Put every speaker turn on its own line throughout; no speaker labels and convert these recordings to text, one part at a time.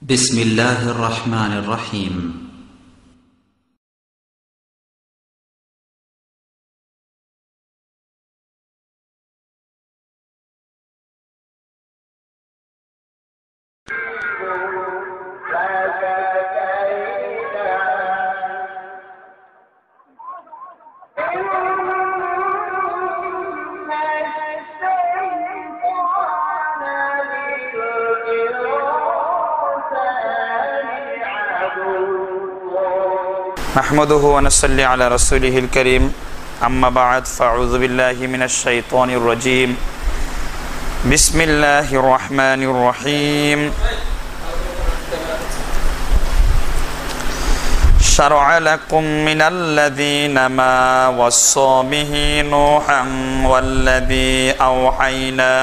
بسم الله الرحمن الرحيم
نحمده ونصلي على رسوله الكريم أما بعد فأعوذ بالله من الشيطان الرجيم بسم الله الرحمن الرحيم شرع لكم من الذين ما وصى به نوحا والذي أوحينا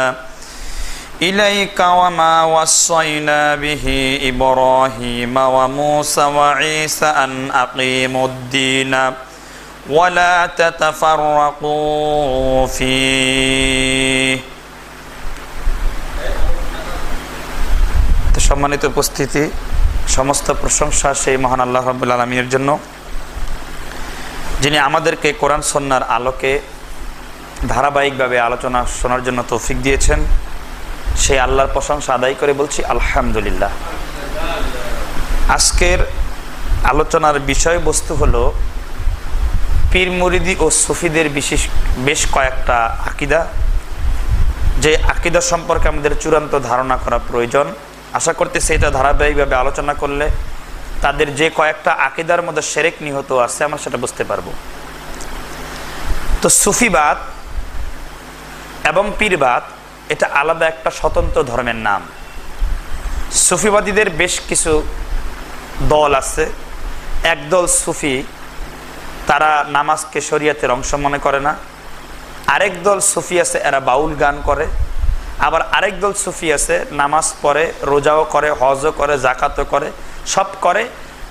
إليك وما وصينا به إبراهيم وموسى وعيسى أن أقيموا الدين ولا تتفرقوا فيه সম্মানিত উপস্থিতি, সমস্ত প্রশংসা সেই মহান আল্লাহ রাব্বুল আলামিনের জন্য, যিনি আমাদেরকে কোরআন সুন্নাহর আলোকে ধারাবাহিকভাবে আলোচনা শোনার জন্য তৌফিক দিয়েছেন। সেই আল্লাহর প্রশংসা আদায় করে বলছি আলহামদুলিল্লাহ। আজকের আলোচনার বিষয়বস্তু হলো পীর মুরিদি ও সুফিদের বেশ কয়েকটা আকীদা, যে আকীদা সম্পর্কে আমাদের চূড়ান্ত ধারণা করা প্রয়োজন। আশা করতেছি এটা ধারাবাহিকভাবে আলোচনা করলে তাদের যে কয়েকটা আকীদার মধ্যে শিরক নিহত আছে আমরা সেটা বুঝতে পারবো। তো সুফিবাদ এবং পীরবাদ এটা আলাদা একটা স্বতন্ত্র ধর্মের নাম। সুফিবাদীদের বেশ কিছু দল আছে। একদল সুফি, তারা নামাজকে শরীয়তের অংশ মনে করে না। আরেক দল সুফি আছে, এরা বাউল গান করে। আবার আরেক দল সুফি আছে, নামাজ পড়ে, রোজাও করে, হজও করে, জাকাতও করে, সব করে,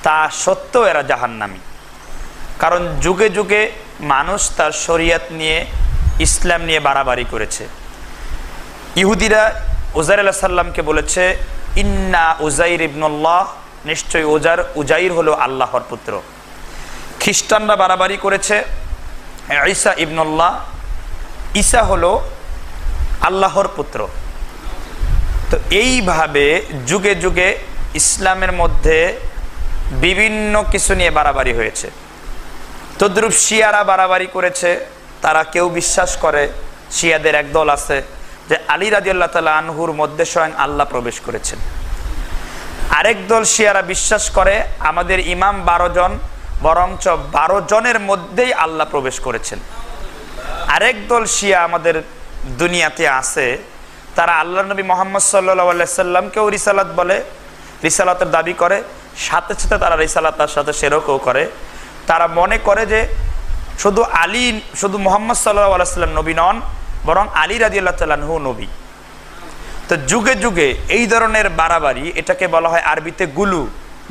তা সত্ত্বেও এরা জাহান্নামী। কারণ যুগে যুগে মানুষ তার শরীয়ত নিয়ে, ইসলাম নিয়ে বাড়াবাড়ি করেছে। ইহুদিরা উজাইর আলাইহিস সালামকে বলেছে ইন্না উজাইর ইবনুল্লাহ, নিশ্চয়ই উজাইর হলো আল্লাহর পুত্র। খ্রিস্টানরা বাড়াবাড়ি করেছে ঈসা ইবনুল্লাহ, ঈসা হলো আল্লাহর পুত্র। তো এইভাবে যুগে যুগে ইসলামের মধ্যে বিভিন্ন কিছু নিয়ে বাড়াবাড়ি হয়েছে। তদ্রূপ শিয়ারা বাড়াবাড়ি করেছে। তারা কেউ বিশ্বাস করে, শিয়াদের একদল আছে যে আলী রাদিয়াল্লাহু তাআলা আনহুর মধ্যে স্বয়ং আল্লাহ প্রবেশ করেছেন। আরেক দল শিয়ারা বিশ্বাস করে আমাদের ইমাম 12 জন, বরঞ্চ 12 জনের মধ্যেই আল্লাহ প্রবেশ করেছেন। আরেক দল শিয়া আমাদের দুনিয়াতে আছে, তারা আল্লাহ নবী মুহাম্মদ সাল্লাল্লাহু আলাইহি সাল্লামকেও রিসালাত বলে, রিসালাতের দাবি করে, সাথে সাথে তারা রিসালাতের সাথে শিরকও করে। তারা মনে করে যে শুধু মুহাম্মদ সাল্লাল্লাহু আলাইহি সাল্লাম নবী নন, বরং আলী রাদিয়াল্লাহু তাআলা আনহু নবী। তো যুগে যুগে এই ধরনের বাড়াবাড়ি, এটাকে বলা হয় আরবিতে গুলু,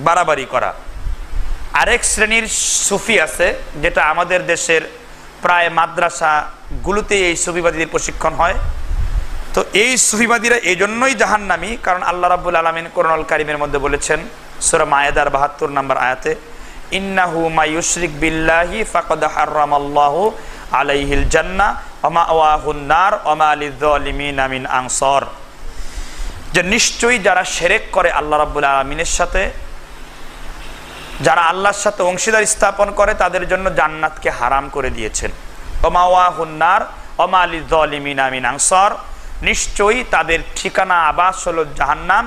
বাড়াবাড়ি করা। আরেক শ্রেণীর সুফি আছে, যেটা আমাদের দেশের প্রায় মাদ্রাসাগুলোতে এই সুফিবাদীদের প্রশিক্ষণ হয়। তো এই সুফিবাদীরা এই জন্যই জাহান্নামী, কারণ আল্লাহ রাব্বুল আলামিন কোরআনুল কারীমের মধ্যে বলেছেন সূরা মায়েদার ৭২ নম্বর আয়াতে, ইন্নাহু মায়ুশরিক বিল্লাহি ফাকাদ হারামাল্লাহু আলাইহিল জান্নাহ ওয়া মাওয়াহুন নার ওয়া মা লিয-যালিমিনা মিন আনসার। যে নিশ্চয়ই যারা শিরক করে আল্লাহ রাব্বুল আলামিনের সাথে, যারা আল্লাহর সাথে অংশীদার স্থাপন করে, তাদের জন্য জান্নাতকে হারাম করে দিয়েছেন। ওয়া মাওয়াহুন নার ওয়া মা লিয-যালিমিনা মিন আনসার, নিশ্চয়ই তাদের ঠিকানা আবাস হলো জাহান্নাম,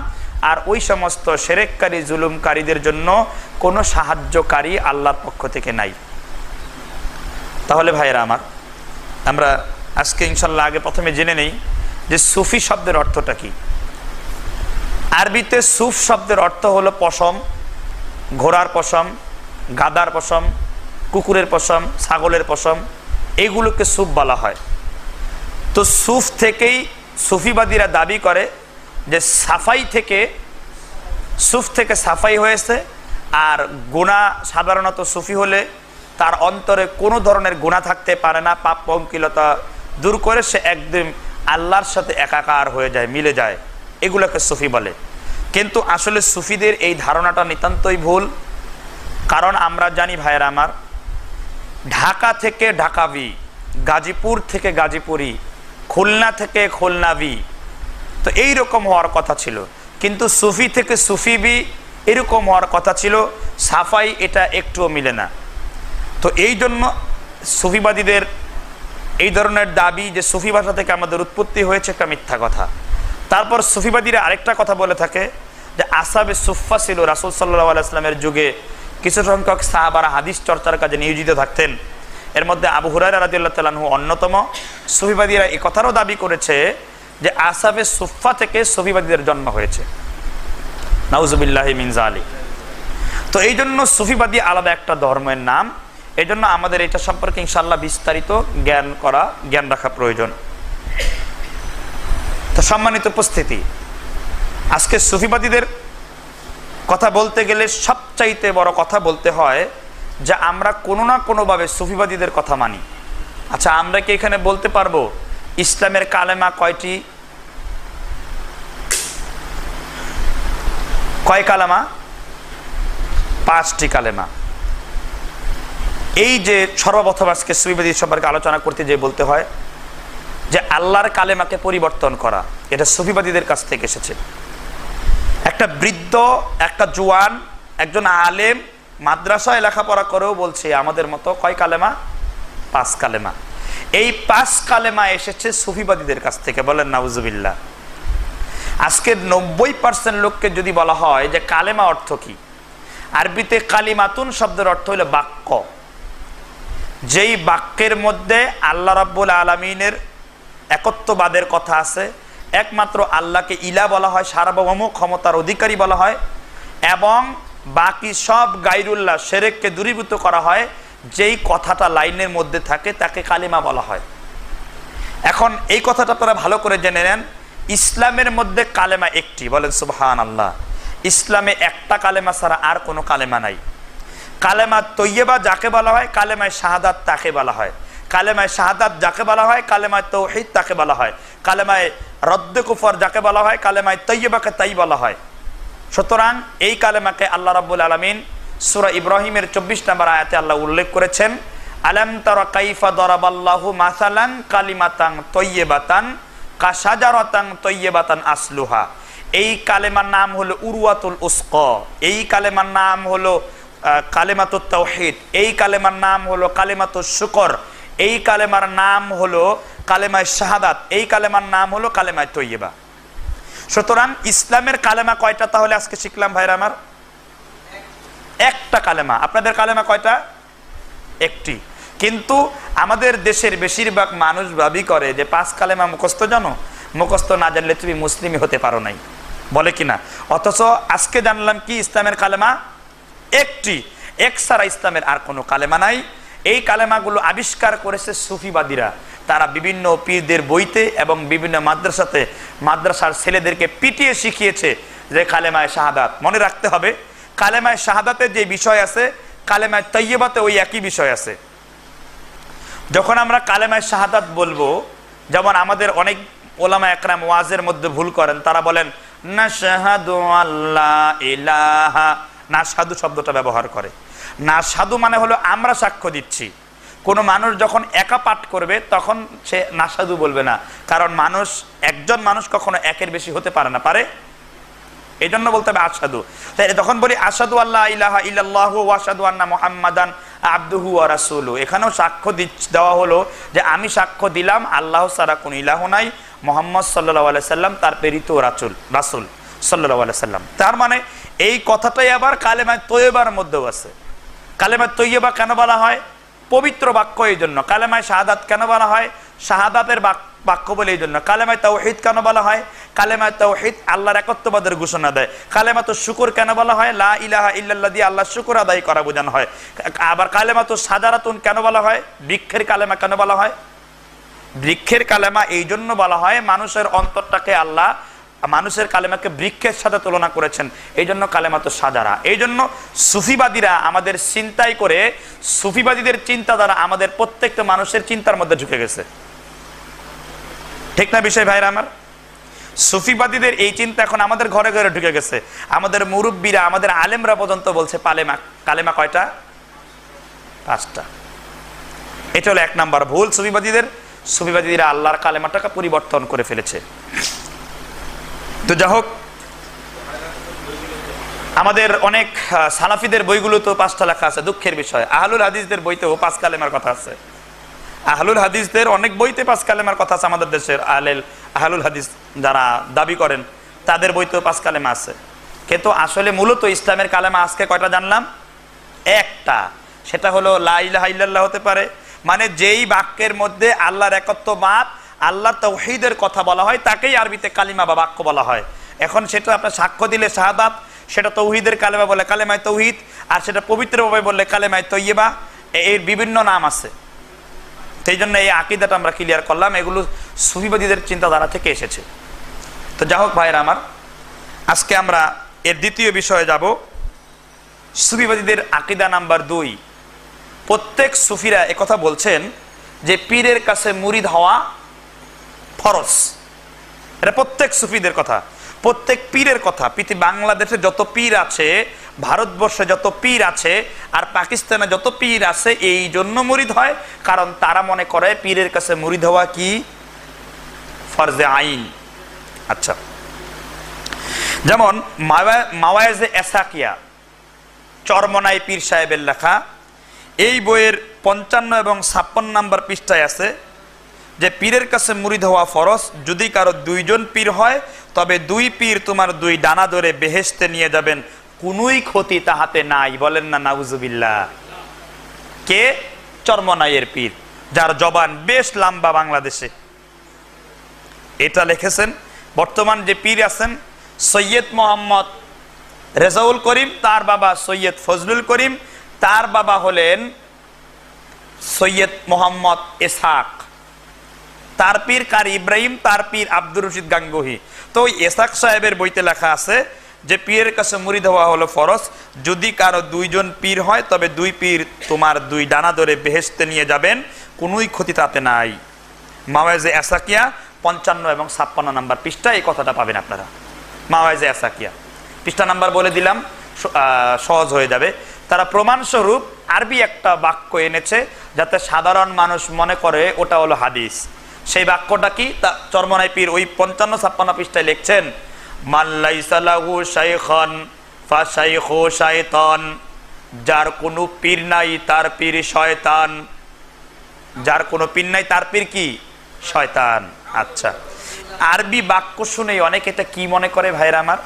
আর ওই সমস্ত শিরককারী জুলুমকারীদের জন্য কোনো সাহায্যকারী আল্লাহর পক্ষ থেকে নাই। তাহলে ভাইয়েরা আমার, আমরা আজকে ইনশাল্লাহ আগে প্রথমে জেনে নেই যে সুফি শব্দের অর্থটা কি। আরবিতে সুফ শব্দের অর্থ হলো পশম, ঘোড়ার পশম, গাধার পশম, কুকুরের পশম, ছাগলের পশম, এইগুলোকে সুফ বলা হয়। তো সুফ থেকেই সুফিবাদীরা দাবি করে যে সুফ থেকে সাফাই হয়েছে। আর গুনাহ, সাধারণত সুফি হলে তার অন্তরে কোনো ধরনের গুনাহ থাকতে পারে না, পাপ পঙ্কিলতা দূর করে সে একদম আল্লাহর সাথে একাকার হয়ে যায়, মিলে যায়, এগুলোকে সুফি বলে। কিন্তু আসলে সুফিদের এই ধারণাটা নিতান্তই ভুল। কারণ আমরা জানি ভাইয়েরা আমার, ঢাকা থেকে ঢাকাবি, গাজীপুর থেকে গাজীপুরি, খুলনা থেকে খুলনাবি, তো এইরকম হওয়ার কথা ছিল। কিন্তু সুফি থেকে সুফিবি এরকম হওয়ার কথা ছিল। সাফাই এটা একটুও মিলে না। তো এই জন্য সুফিবাদীদের এই ধরনের দাবি যে সুফি ভাষা থেকে আমাদের উৎপত্তি হয়েছে, একটা মিথ্যা কথা। তারপর সুফিবাদীরা আরেকটা কথা বলে থাকে যে আসহাবে সুফফা ছিল রাসূল সাল্লাল্লাহু আলাইহি ওয়াসাল্লামের যুগে, কিছু সংখ্যক সাহাবারা হাদিস চর্চার কাজে নিয়োজিত থাকতেন। এর মধ্যে আবু হুরায়রা রাদিয়াল্লাহু তাআলা আনহু অন্যতম। সুফিবাদীরা এই কথারও দাবি করেছে যে আসহাবে সুফফা থেকে সুফিবাদীদের জন্ম হয়েছে। নাউজুবিল্লাহি মিন যালিক। তো এই জন্য সুফিবাদী আলাদা একটা ধর্মের নাম। এই জন্য আমাদের এটা সম্পর্কে ইনশাআল্লাহ বিস্তারিত জ্ঞান রাখা প্রয়োজন। তো সম্মানিত উপস্থিতি, আজকে সুফিবাদীদের কথা বলতে গেলে সবচাইতে বড় কথা বলতে হয় যে আমরা কোনো না কোনোভাবে সুফিবাদীদের কথা মানি। আচ্ছা, আমরা কি এখানে বলতে পারবো ইসলামের কালেমা কয়টি? কয় কালেমা? 5টি কালেমা। এই যে সর্বপ্রথম আজকে সুফিবাদী সম্পর্কে আলোচনা করতে যে বলতে হয় যে আল্লাহর কালেমাকে পরিবর্তন করা, এটা সুফিবাদীদের কাছ থেকে এসেছে। একটা বৃদ্ধ, একটা জোয়ান, একজন আলেম মাদ্রাসায় লেখাপড়া করেও বলছে আমাদের মতো কয় কালেমা? 5 কালেমা। এই 5 কালেমা এসেছে সুফিবাদীদের কাছ থেকে। বলেন নাউজুবিল্লাহ। আজকে 90% লোককে যদি বলা হয় যে কালেমা অর্থ কি, আরবিতে কালিমাতুন শব্দের অর্থ হলো বাক্য। যেই বাক্যের মধ্যে আল্লাহ রাব্বুল আলামিনের একত্ববাদের কথা আছে, একমাত্র আল্লাহকে ইলা বলা হয়, সার্বভৌম ক্ষমতার অধিকারী বলা হয়, এবং বাকি সব গায়রুল্লাহ শিরককে দূরীভূত করা হয়, যেই কথাটা লাইনের মধ্যে থাকে তাকে কালিমা বলা হয়। এখন এই কথাটা আপনারা ভালো করে জেনে নেন, ইসলামের মধ্যে কালেমা একটি। বলেন সুবহানাল্লাহ। ইসলামে একটা কালেমা ছাড়া আর কোনো কালেমা নাই। কালেমা তৈয়বা যাকে বলা হয়, কালেমায় শাহাদাত তাকে বলা হয়। কালেমায় শাহাদাত যাকে বলা হয়, কালেমায় তাওহীদ তাকে বলা হয়। কালেমায় রদ্দে কুফর যাকে বলা হয়, কালেমায় তৈয়বাকে তাই বলা হয়। সুতরাং এই কালেমাকে আল্লাহ রাব্বুল আলামিন সূরা ইব্রাহিমের 24 নম্বর আয়াতে আল্লাহ উল্লেখ করেছেন, আলাম তারা কাইফা দরাবাল্লাহু মাসালান কালিমাতান তৈয়বাতান কাশাজারাতান তৈয়বাতান আসলুহা। এই কালেমার নাম হলো উরওয়াতুল উসকা। এই কালেমার নাম হলো কালেমাতুত তাওহীদ। এই কালেমার নাম হলো কালেমাতুশ শুকর। এই কালেমার নাম হলো কালেমায়ে শাহাদাত। এই কালেমার নাম হলো কালেমায়ে তৈয়বা। সুতরাং ইসলামের কালেমা কয়টা তাহলে আজকে শিখলাম ভাইরা আমার? একটা কালেমা। আপনাদের কালেমা কয়টা? একটি। কিন্তু আমাদের দেশের বেশিরভাগ মানুষ দাবি করে যে 5 কালেমা মুখস্থ জানো, মুখস্থ না জানলে তুমি মুসলিমই হতে পারো নাই, বলে কিনা? অথচ আজকে জানলাম কি ইসলামের কালেমা একটি। এক ছাড়া ইসলামের আর কোনো কালেমা নাই। এই কালেমাগুলো আবিষ্কার করেছে সুফিবাদীরা। তারা বিভিন্ন পীরদের বইতে এবং বিভিন্ন মাদ্রাসার ছেলেদেরকে পিটিয়ে শিখিয়েছে যে কালেমায়ে শাহাদাত। মনে রাখতে হবে, কালেমায়ে শাহাদাতে যে বিষয় আছে, কালেমায়ে তৈয়বাতে ওই একই বিষয় আছে। যখন আমরা কালেমায়ে শাহাদাত বলবো, যেমন আমাদের অনেক ওলামা একরাম ওয়াজের মধ্যে ভুল করেন, তারা বলেন নাশহাদু আল্লা ইলাহা, নাশহাদু শব্দটা ব্যবহার করে। নাশহাদু মানে হলো আমরা সাক্ষ্য দিচ্ছি। কোনো মানুষ যখন একা পাঠ করবে তখন সে নাশহাদু বলবে না, কারণ একজন মানুষ কখনো একের বেশি হতে পারে না, পারে? এই জন্য বলতে হবে আশহাদু। তাই যখন বলি আশহাদু আল্লা ইলাহা ইল্লাল্লাহু ওয়া আশহাদু আন্না মুহাম্মাদান আবদুহু ওয়া রাসূলুহু, এখানেও সাক্ষ্য দেওয়া হলো যে আমি সাক্ষ্য দিলাম আল্লাহ ছাড়া কোনো ইলাহ নাই, মুহাম্মদ সাল্লাল্লাহু আলাইহি সাল্লাম তার প্রেরিত রাসূল সাল্লাল্লাহু আলাইহি সাল্লাম। তার মানে এই কথাটাই আবার কালেমায়ে তৈয়বার মধ্যেও আছে। কালেমায়ে তৈয়বা কেন বলা হয়? পবিত্র বাক্য এই জন্য। কালেমায়ে শাহাদাত কেন বলা হয়? শাহাদাতের বাক্য বলে এই জন্য। কালেমায়ে তাওহীদ কেন বলা হয়? কালেমায়ে তাওহীদ আল্লাহর একত্ববাদের ঘোষণা দেয়। কালেমাতুশ শুকর কেন বলা হয়? লা ইলাহা ইল্লাল্লাহ দিয়ে আল্লাহর শুকর আদায় করা বোঝানো হয়। আবার কালেমাতুশ শাজারাতুন কেন বলা হয়? বৃক্ষের কালেমা কেন বলা হয়? বৃক্ষের কালেমা এই জন্য বলা হয়, মানুষের অন্তরটাকে আল্লাহ মানুষের কালেমাকে বৃক্ষের সাথে তুলনা করেছেন, এই জন্য কালেমাতুশ শাজারা। এই জন্য সুফিবাদীরা আমাদের চিন্তাই করে, সুফিবাদীদের চিন্তা দ্বারা আমাদের প্রত্যেকটা মানুষের চিন্তার মধ্যে ঢুকে গেছে। ঠিক না বিষয় ভাইরা আমার? সুফিবাদীদের এই চিন্তা এখন আমাদের ঘরে ঘরে ঢুকে গেছে। আমাদের মুরব্বীরা, আমাদের আলেমরা পর্যন্ত বলছে কালেমা কয়টা? 5টা। এটা হলো 1 নাম্বার ভুল সুফিবাদীদের। সুফিবাদীরা আল্লাহর কালেমাটাকে পরিবর্তন করে ফেলেছে। তো যাই হোক, আমাদের অনেক সালাফিদের বইগুলো তো 5টা লেখা আছে, দুঃখের বিষয়। আহলুল হাদিসদের বইতেও 5 কালেমার কথা আছে। আহলুল হাদিসদের অনেক বইতে 5 কালেমার কথা আছে। আমাদের দেশের আহলুল হাদিস যারা দাবি করেন তাদের বইতেও 5 কালেমা আছে। কিন্তু আসলে মূলত ইসলামের কালেমা আজকে কয়টা জানলাম? 1টা। সেটা হলো লা ইলাহা ইল্লাল্লাহ হতে পারে, মানে যেই বাক্যের মধ্যে আল্লাহর একত্ববাদ, আল্লাহ তাওহীদের কথা বলা হয় তাকেই আরবিতে কালিমা বা বাক্য বলা হয়। এখন সেটা আপনার সাক্ষ্য দিলে শাহাদাত, সেটা তৌহিদের কালেমা বলে কালেমায়ে তৌহিদ, আর সেটা পবিত্রভাবে বললে কালেমায়ে তৈয়্যিবা। এর বিভিন্ন নাম আছে। সেই জন্য এই আকীদাটা আমরা ক্লিয়ার করলাম, এগুলো সুফিবাদীদের চিন্তাধারা থেকে এসেছে। তো যাই হোক ভাইরা আমার, আজকে আমরা এর দ্বিতীয় বিষয়ে যাব। সুফিবাদীদের আকীদা নাম্বার 2। প্রত্যেক সুফিরা একথা বলছেন যে পীরের কাছে মুরিদ হওয়া ফরজ। এটা প্রত্যেক সুফিদের কথা, প্রত্যেক পীরের কথা। বাংলাদেশে যত পীর আছে, ভারতবর্ষে যত পীর আছে, আর পাকিস্তানে যত পীর আছে, এই জন্য মুরিদ হয় কারণ তারা মনে করে পীরের কাছে মুরিদ হওয়া কি ফরজে আইন। আচ্ছা, যেমন মাওয়ায়েজে এসাকিয়া, চরমনাই পীর সাহেবের লেখা, এই বইয়ের 55 এবং 56 নম্বর পৃষ্ঠায় আছে যে পীরের কাছে মুরিদ হওয়া ফরজ। যদি কারো 2 জন পীর হয় তবে 2 পীর তোমার 2 ডানা ধরে বেহেশতে নিয়ে যাবেন, কোনোই ক্ষতি তাহাতে নাই। বলেন না নাউজুবিল্লাহ। কে? চরমনাইয়ের পীর, যার জবান বেশ লম্বা বাংলাদেশে। এটা লিখেছেন বর্তমান যে পীর আছেন সৈয়দ মোহাম্মদ রেজাউল করিম, তার বাবা সৈয়দ ফজলুল করিম, তার বাবা হলেন সৈয়দ মোহাম্মদ ইসহাক, তার পীর কারি ইব্রাহিম, তার পীর আব্দুর রশিদ গাঙ্গুহি। তো ওই ইসহাক সাহেবের বইতে লেখা আছে যে পীরের কাছে মুরিদ হওয়া হলো ফরজ। যদি কারো 2 জন পীর হয় তবে 2 পীর তোমার 2 ডানা ধরে বেহেশতে নিয়ে যাবেন, কোনোই ক্ষতি তাতে নাই। মাওয়ায়েজে এসাকিয়া 55 এবং 56 নম্বর পৃষ্ঠা এই কথাটা পাবেন আপনারা। মাওয়ায়েজে এসাকিয়া পৃষ্ঠা নাম্বার বলে দিলাম, সহজ হয়ে যাবে। তারা প্রমাণস্বরূপ আরবি একটা বাক্য এনেছে যাতে সাধারণ মানুষ মনে করে ওটা হলো হাদিস। সেই বাক্যটা কি? তা চরমনাই পীর ওই 55-56 পৃষ্ঠায় লিখছেন, মাল্লাইসা লাহু শাইখান ফাশাইখু শায়তান, যার কোনো পীর নাই তার পীর শয়তান। যার কোনো পীর নাই তার পীর কি? শয়তান। আচ্ছা, আরবি বাক্য শুনেই অনেক এটা কি মনে করে ভাইরা আমার?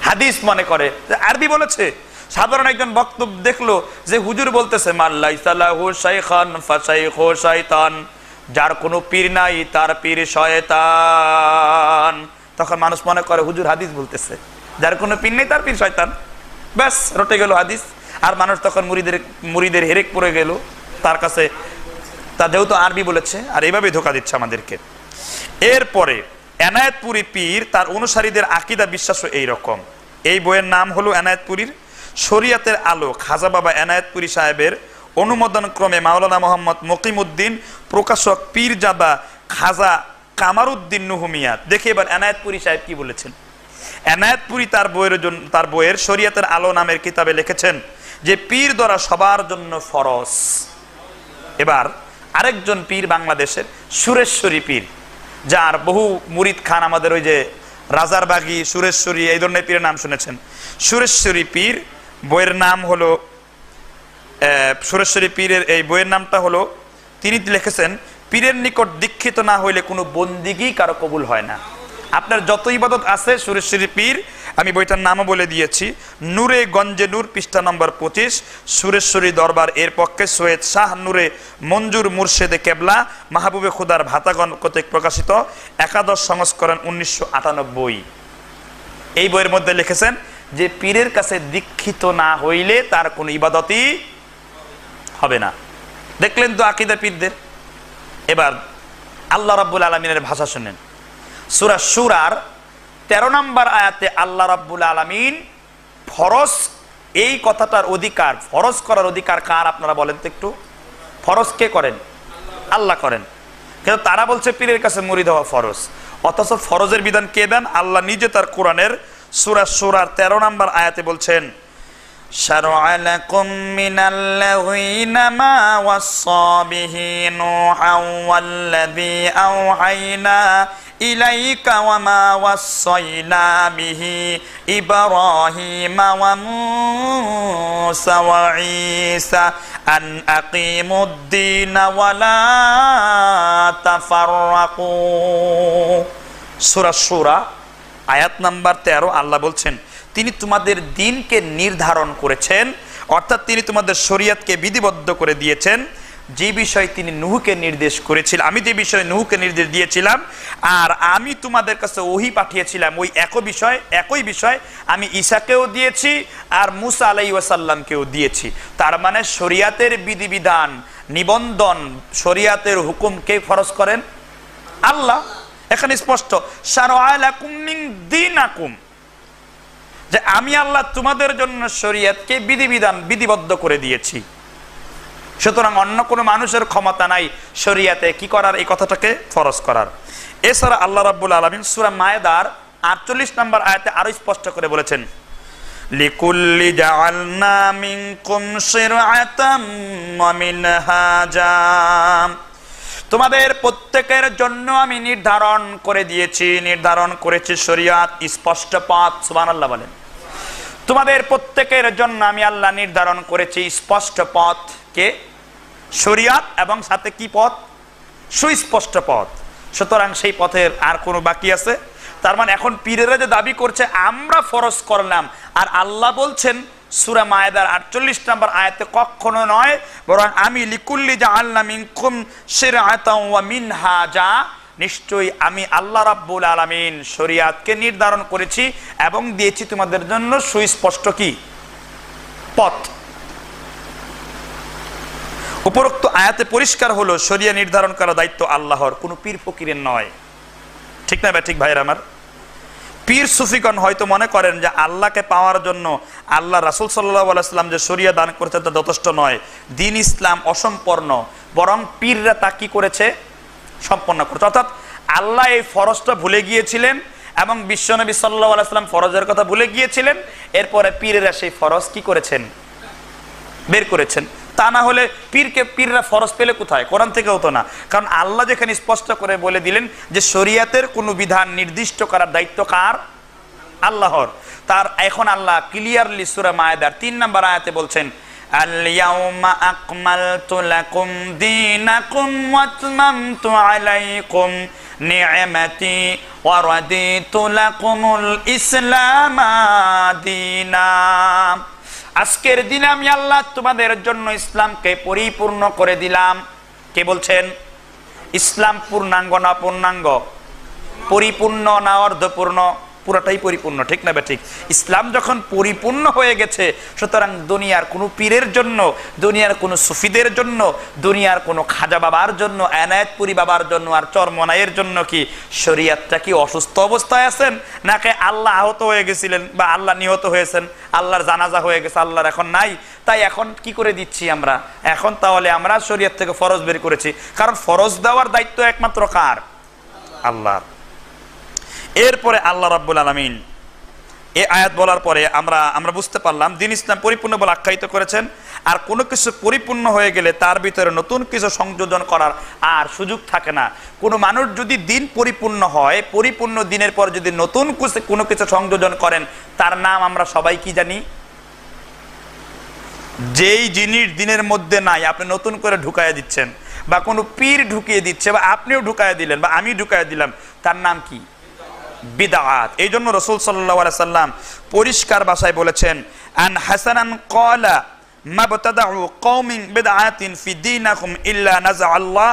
হাদিস মনে করে। আরবি বলেছে, সাধারণ একজন বক্তব্য দেখলো যে হুজুর বলতেছে মাল্লাইসা লাহু শাইখান ফাশাইখু শায়তান, যার কোনো পীর নাই তার পীর শয়তান। তখন মানুষ মনে করে হুজুর হাদিস বলতেছে, যার কোনো পীর নেই তার পীর শয়তান। ব্যাস, রটে গেল হাদিস। আর মানুষ তখন মুরিদের হেরেক পড়ে গেল তার কাছে, তা যেহেতু আরবি বলেছে, আর এইভাবে ধোকা দিচ্ছে আমাদেরকে। এরপরে এনায়েতপুরী পীর, তার অনুসারীদের আকীদা বিশ্বাসও এইরকম। এই বইয়ের নাম হলো এনায়েতপুরীর শরিয়াতের আলো। খাজা বাবা এনায়েতপুরী সাহেবের অনুমোদন ক্রমে মাওলানা মোহাম্মদ মকিমউদ্দিন, প্রকাশক পীরজাদা খাজা কামারউদ্দিন নুহুমিয়া। দেখে এবার এনায়েতপুরী সাহেব কি বলেছেন। এনায়েতপুরী তার বইয়ের শরিয়াতের আলো নামের কিতাবে লিখেছেন যে পীর ধরা সবার জন্য ফরজ। এবার আরেকজন পীর বাংলাদেশের সুরেশ্বরী পীর, যার বহু মুরিদ খান, আমাদের ওই যে রাজারবাগী, সুরেশ্বরী, এই ধরনের পীরের নাম শুনেছেন। সুরেশ্বরী পীর বইয়ের নাম হলো, সুরেশ্বরী পীরের এই বইয়ের নামটা হলো, তিনি লিখেছেন পীরের নিকট দীক্ষিত না হইলে কোনো বন্দিগি কারো কবুল হয় না। আপনার যত ইবাদত আছে সুরেশ্বরী পীর, আমি বইটার নামও বলে দিয়েছি, নূরে গঞ্জে নূর, পৃষ্ঠা নম্বর 25, সুরেশ্বরী দরবার। এর পক্ষে সৈয়দ শাহ নূরে মঞ্জুর মুর্শেদে কেবলা মাহবুবে খুদার ভাতাগণ কর্তৃক প্রকাশিত 11শ সংস্করণ 1998। এই বইয়ের মধ্যে লিখেছেন যে পীরের কাছে দীক্ষিত না হইলে তার কোনো ইবাদতই হবে না। দেখলেন তো আকীদা পীরদের। এবার আল্লাহ রাব্বুল আলামিনের ভাষা শুনেন। সূরা সূরার 13 নম্বর আয়াতে আল্লাহ রাব্বুল আলামিন ফরজ, এই কথাটার অধিকার, ফরজ করার অধিকার কার আপনারা বলেন তো একটু? ফরজ কে করেন? আল্লাহ করেন। কিন্তু তারা বলছে পীরের কাছে মুরিদ হওয়া ফরজ। অথচ ফরজের বিধান কে দেন? আল্লাহ নিজে তার কোরআনের সূরা শূরার 13 নম্বর আয়াতে বলছেন, শারআ লাকুম মিনাল্লাযীনা মা ওয়াসসা বিহি নূহান ওয়াল্লাযী আওহাইনা ইলাইকা ওয়া মা ওয়াসসাইনা বিহি ইব্রাহিমা ওয়া মূসা ওয়া ঈসা আন আকিমুদ্দীন ওয়া লা তাফাররাকু। সূরা শূরা আয়াত নাম্বার 13 আল্লাহ বলছেন তিনি তোমাদের দিনকে নির্ধারণ করেছেন, অর্থাৎ তিনি তোমাদের শরীয়তকে বিধিবদ্ধ করে দিয়েছেন যে বিষয় তিনি নূহকে নির্দেশ করেছিলেন। আমি যে বিষয়ে নূহকে নির্দেশ দিয়েছিলাম আর আমি তোমাদের কাছে ওহী পাঠিয়েছিলাম ওই একই বিষয় আমি ঈসাকেও দিয়েছি আর মূসা আলাইহিস সালামকেও দিয়েছি। তার মানে শরীয়তের বিধিবিধান নিবন্ধন শরীয়তের হুকুম কে ফরজ করেন? আল্লাহ। এখানে স্পষ্ট শারআ লাকুম মিন দীনাকুম, যে আমি আল্লাহ তোমাদের জন্য শরীয়তকে বিধিবদ্ধ করে দিয়েছি। সুতরাং অন্য কোনো মানুষের ক্ষমতা নাই শরীয়তে কি করার, এই কথাটাকে ফরজ করার। এছাড়া আল্লাহ রাব্বুল আলামিন সূরা মায়েদার 48 নম্বর আয়াতে আরো স্পষ্ট করে বলেছেন, লিকুল্লি জাআলনা মিনকুম শিরআতাম ওয়া মিনহাজা, তোমাদের প্রত্যেকের জন্য আমি নির্ধারণ করেছি শরীয়ত, স্পষ্ট পথ। সুবহানাল্লাহ বলেন। তোমাদের প্রত্যেকের জন্য আমি আল্লাহ নির্ধারণ করেছি স্পষ্ট পথ, কে? শরীয়ত, এবং সাথে কি পথ? সুস্পষ্ট পথ। সুতরাং সেই পথের আর কোনো বাকি আছে? তার মানে এখন পীরেরা যে দাবি করছে আমরা ফরজ করলাম, আর আল্লাহ বলছেন সূরা মায়েদার 48 নম্বর আয়াতে কখনো নয়, বরং আমি লিকুল্লি জাআলনা মিনকুম শিরআতান ওয়া মিনহাজা, নিশ্চয়ই আমি আল্লাহ রাব্বুল আলামিন শরীয়তকে নির্ধারণ করেছি এবং দিয়েছি তোমাদের জন্য সুস্পষ্ট কি পথ। উপরোক্ত আয়াতে পরিষ্কার হলো শরিয়া নির্ধারণ করার দায়িত্ব আল্লাহর, কোনো পীর ফকিরের নয়। ঠিক না ঠিক ভাইরা আমার? পীর সুফিগণ হয়তো মনে করেন যে আল্লাহকে পাওয়ার জন্য আল্লাহ রাসূল সাল্লাল্লাহু আলাইহি ওয়াসাল্লাম যে শরিয়া দান করেছে তা যথেষ্ট নয়, দ্বীন ইসলাম অসম্পূর্ণ, বরং পীররা তা কি করেছে? সম্পন্ন করেছে। অর্থাৎ আল্লাহ এই ফরজটা ভুলে গিয়েছিলেন এবং বিশ্বনবী সাল্লাল্লাহু আলাইহি ওয়াসাল্লাম ফরজের কথা ভুলে গিয়েছিলেন, এরপরে পীরেরা সেই ফরজ কি করেছেন? বের করেছেন। তা না হলে পীররা ফরজ পেলে কোথায়? কোরআন থেকেও তো না। কারণ আল্লাহ যেখানে স্পষ্ট করে বলে দিলেন যে শরীয়তের কোনো বিধান নির্দিষ্ট করার দায়িত্ব কার? আল্লাহর। তার এখন আল্লাহ ক্লিয়ারলি সূরা মায়েদার 3 নম্বর আয়াতে বলছেন, আল-ইয়াউমা আকমালতু লাকুম দীনাকুম ওয়া আতমামতু আলাইকুম নি'মাতি ওয়া রাদিতু লাকুমুল ইসলামা দীনা। আজকের দিনে আমি আল্লাহ তোমাদের জন্য ইসলামকে পরিপূর্ণ করে দিলাম। কে বলছেন? ইসলাম পূর্ণাঙ্গ না পূর্ণাঙ্গ? পরিপূর্ণ না অর্ধপূর্ণ? পুরোটাই পরিপূর্ণ। ঠিক না ঠিক? ইসলাম যখন পরিপূর্ণ হয়ে গেছে, সুতরাং দুনিয়ার কোনো পীরের জন্য, দুনিয়ার কোনো সুফিদের জন্য, দুনিয়ার কোনো খাজা বাবার জন্য, এনায়েতপুরি বাবার জন্য আর চরমনাইয়ের জন্য কি শরীয়তটা কি অসুস্থ অবস্থায় আছেন, নাকি আল্লাহ আহত হয়ে গেছিলেন বা আল্লাহ নিহত হয়েছেন, আল্লাহর জানাজা হয়ে গেছে, আল্লাহর এখন নাই, তাই এখন কি করে দিচ্ছি আমরা? এখন তাহলে আমরা শরীয়ত থেকে ফরজ বের করেছি। কারণ ফরজ দেওয়ার দায়িত্ব একমাত্র কার? আল্লাহর। এরপরে আল্লাহ রাব্বুল আলামিন এই আয়াত বলার পরে আমরা বুঝতে পারলাম দ্বীন ইসলাম পরিপূর্ণ বলে আখ্যায়িত করেছেন, আর কোনো কিছু পরিপূর্ণ হয়ে গেলে তার ভিতরে নতুন কিছু সংযোজন করার আর সুযোগ থাকে না। কোনো মানুষ যদি দ্বীন পরিপূর্ণ হয়, পরিপূর্ণ দ্বীনের পর যদি নতুন কোনো কিছু সংযোজন করেন, তার নাম আমরা সবাই কি জানি? যেই জিনিস দ্বীনের মধ্যে নাই আপনি নতুন করে ঢুকাইয়া দিচ্ছেন, বা কোনো পীর ঢুকিয়ে দিচ্ছে, বা আপনিও ঢুকাইয়া দিলেন, বা আমি ঢুকাইয়া দিলাম, তার নাম কি? বিদআত। এই জন্য রাসূল সাল্লাল্লাহু আলাইহি সাল্লাম পরিষ্কার ভাষায় বলেছেন, আন হাসানান ক্বালা মাবতাদাউ কওমিন বিদআতিন ফি দীনিকুম ইল্লা নাযাআল্লাহ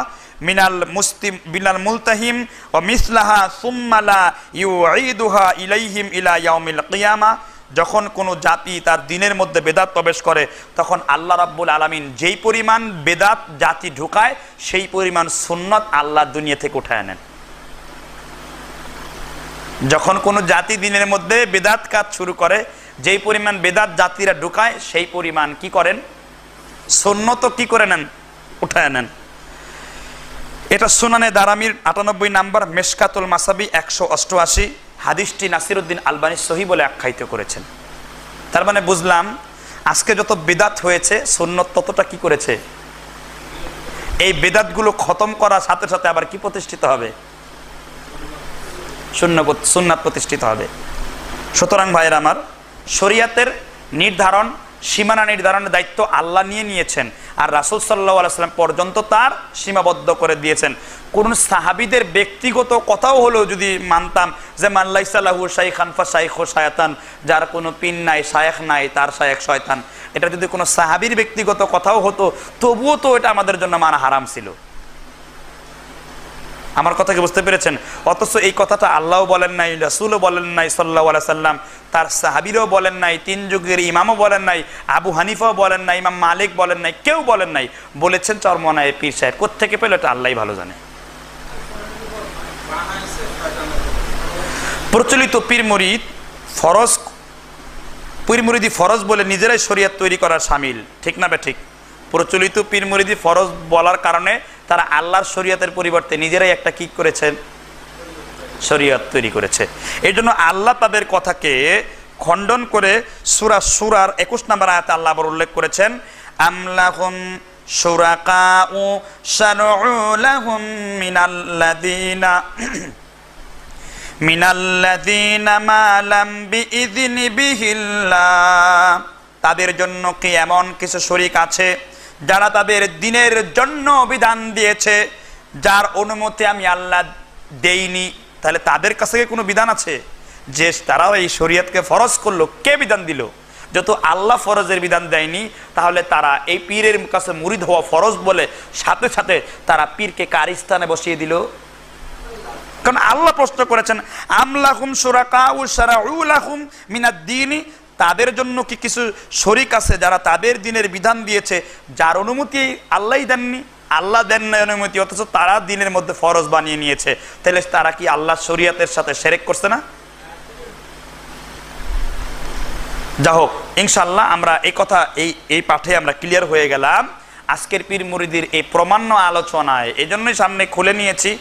মিনাল মুলতাহিম ওয়া মিসলাহা সুম্মা লা ইউঈদুহা ইলাইহিম ইলা ইয়াউমিল কিয়ামাহ। যখন কোনো জাতি তার দ্বীনের মধ্যে বেদাত প্রবেশ করে, তখন আল্লাহ রাব্বুল আলামিন যেই পরিমাণ বেদাত জাতি ঢুকায়, সেই পরিমাণ সুন্নাত আল্লাহ দুনিয়া থেকে উঠায় নেন। যখন কোনো জাতি দ্বীনের মধ্যে বেদাত কাজ শুরু করে, যেই পরিমাণ বেদাত জাতিরা ঢুকায়, সেই পরিমাণ কি করেন? সুন্নত কি করে নেন? উঠায় নেন। এটা সুনানে দারামির 98 নাম্বার, মেশকাতুল মাসাবি 188, হাদিসটি নাসিরউদ্দিন আলবানী সহিহ বলে আখ্যায়িত করেছেন। তার মানে বুঝলাম আজকে যত বিদাত হয়েছে সুন্নত ততটা কি করেছে, এই বিদাতগুলো খতম করার সাথে সাথে আবার কি প্রতিষ্ঠিত হবে, সুন্নাত প্রতিষ্ঠিত হবে। সুতরাং ভাইয়ের আমার, শরীয়তের নির্ধারণ, সীমানা নির্ধারণের দায়িত্ব আল্লাহ নিয়েছেন, আর রাসূল সাল্লাল্লাহু আলাইহি ওয়াসাল্লাম পর্যন্ত তার সীমাবদ্ধ করে দিয়েছেন। কোন সাহাবীদের ব্যক্তিগত কথাও হলো যদি মানতাম যে মান লাইসা লাহু শাইখান ফা শাইখু শায়াতান, যার কোনো পীর নাই, শায়েখ নাই, তার শায়েখ শয়তান, এটা যদি কোনো সাহাবীর ব্যক্তিগত কথাও হতো তবুও তো এটা আমাদের জন্য মানা হারাম ছিল। আমার কথা কি বুঝতে পেরেছেন? অথচ এই কথাটা আল্লাহও বলেন নাই, রাসূলও বলেন নাই সাল্লাল্লাহু আলাইহি সাল্লাম, তার সাহাবীরাও বলেন নাই, তিন যুগের ইমামও বলেন নাই, আবু হানিফাও বলেন নাই, ইমাম মালিক বলেন নাই, কেউ বলেন নাই, বলেছেন চরমনায় পীর সাহেব। কোত্থেকে পেল এটা আল্লাহই ভালো জানে। প্রচলিত পীর মুরিদি ফরজ বলে নিজেরাই শরীয়ত তৈরি করার শামিল, ঠিক না ঠিক? প্রচলিত পীর মুরিদি ফরজ বলার কারণে তারা আল্লাহর শরীয়তের পরিবর্তে নিজেরাই একটা কি করেছেন, শরীয়ত তৈরি করেছে। এই জন্য আল্লাহ তাদের কথাকে খণ্ডন করে সূরা সূরার 21 নম্বর আয়াতে আল্লাহ আবার উল্লেখ করেছেন, আমলাহুম শুরাকাউ শারউ লাহুম মিনাল্লাযীনা মা লাম বিইযনি বিহিল্লাহ। তাদের জন্য কি এমন কিছু শরীক আছে যারা তাদের দ্বীনের জন্য বিধান দিয়েছে, যার অনুমতি আমি আল্লাহ দেইনি? তাহলে তাদের কাছে কি কোনো বিধান আছে যে তারাও এই শরীয়তকে ফরজ করলো? কে বিধান দিল? যত আল্লাহ ফরজের বিধান দেয়নি, তাহলে তারা এই পীরের কাছে মুরিদ হওয়া ফরজ বলে সাথে সাথে তারা পীরকে কার স্থানে বসিয়ে দিল? কারণ আল্লাহ প্রশ্ন করেছেন, আমলাহুম শুরাকাউ শারউ লাহুম মিনাদ-দীনি, তাদের জন্য কি কিছু শরীক আছে যারা তাদের দ্বীনের বিধান দিয়েছে, যার অনুমতি আল্লাহই দেননি, আল্লাহ দেন না অনুমতি, অথচ তারা দ্বীনের মধ্যে ফরজ বানিয়ে নিয়েছে। তাহলে তারা কি আল্লাহর শরীয়তের সাথে শিরক করছে না? যা হোক, ইনশাআল্লাহ আমরা এই কথা এই পাঠে আমরা ক্লিয়ার হয়ে গেলাম আজকের পীর মুরিদির এই প্রমাণ্য আলোচনায়। এই জন্যই সামনে খুলে নিয়েছি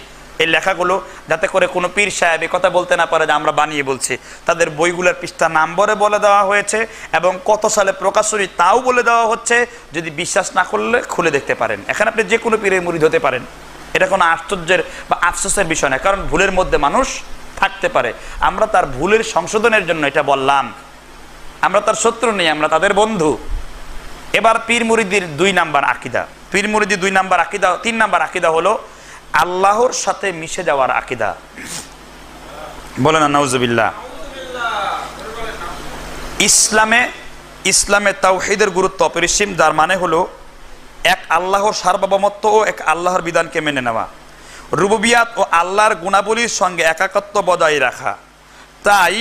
এই লেখাগুলো, যাতে করে কোনো পীর সাহেব এই কথা বলতে না পারে যে আমরা বানিয়ে বলছি। তাদের বইগুলোর পৃষ্ঠা নাম্বারে বলে দেওয়া হয়েছে এবং কত সালে প্রকাশনী তাও বলে দেওয়া হচ্ছে। যদি বিশ্বাস না করলে খুলে দেখতে পারেন। এখানে আপনি যে কোনো পীরের মুরিদ হতে পারেন, এটা কোনো আশ্চর্যের বা আফসোসের বিষয় না, কারণ ভুলের মধ্যে মানুষ থাকতে পারে। আমরা তার ভুলের সংশোধনের জন্য এটা বললাম। আমরা তার শত্রু নেই, আমরা তাদের বন্ধু। এবার পীর মুরিদির 2 নাম্বার আকীদা। পীর মুরিদির 2 নাম্বার আকীদা, 3 নাম্বার আকীদা হলো আল্লাহর সাথে মিশে যাওয়ার আকীদা। বলেন না নাউজুবিল্লাহ। ইসলামে তাওহীদের গুরুত্ব অপরিসীম, যার মানে হলো এক আল্লাহর সার্বভৌমত্ব ও এক আল্লাহর বিধানকে মেনে নেওয়া, রুবুবিয়াত ও আল্লাহর গুণাবলীর সঙ্গে একাত্মত্ব বজায় রাখা। তাই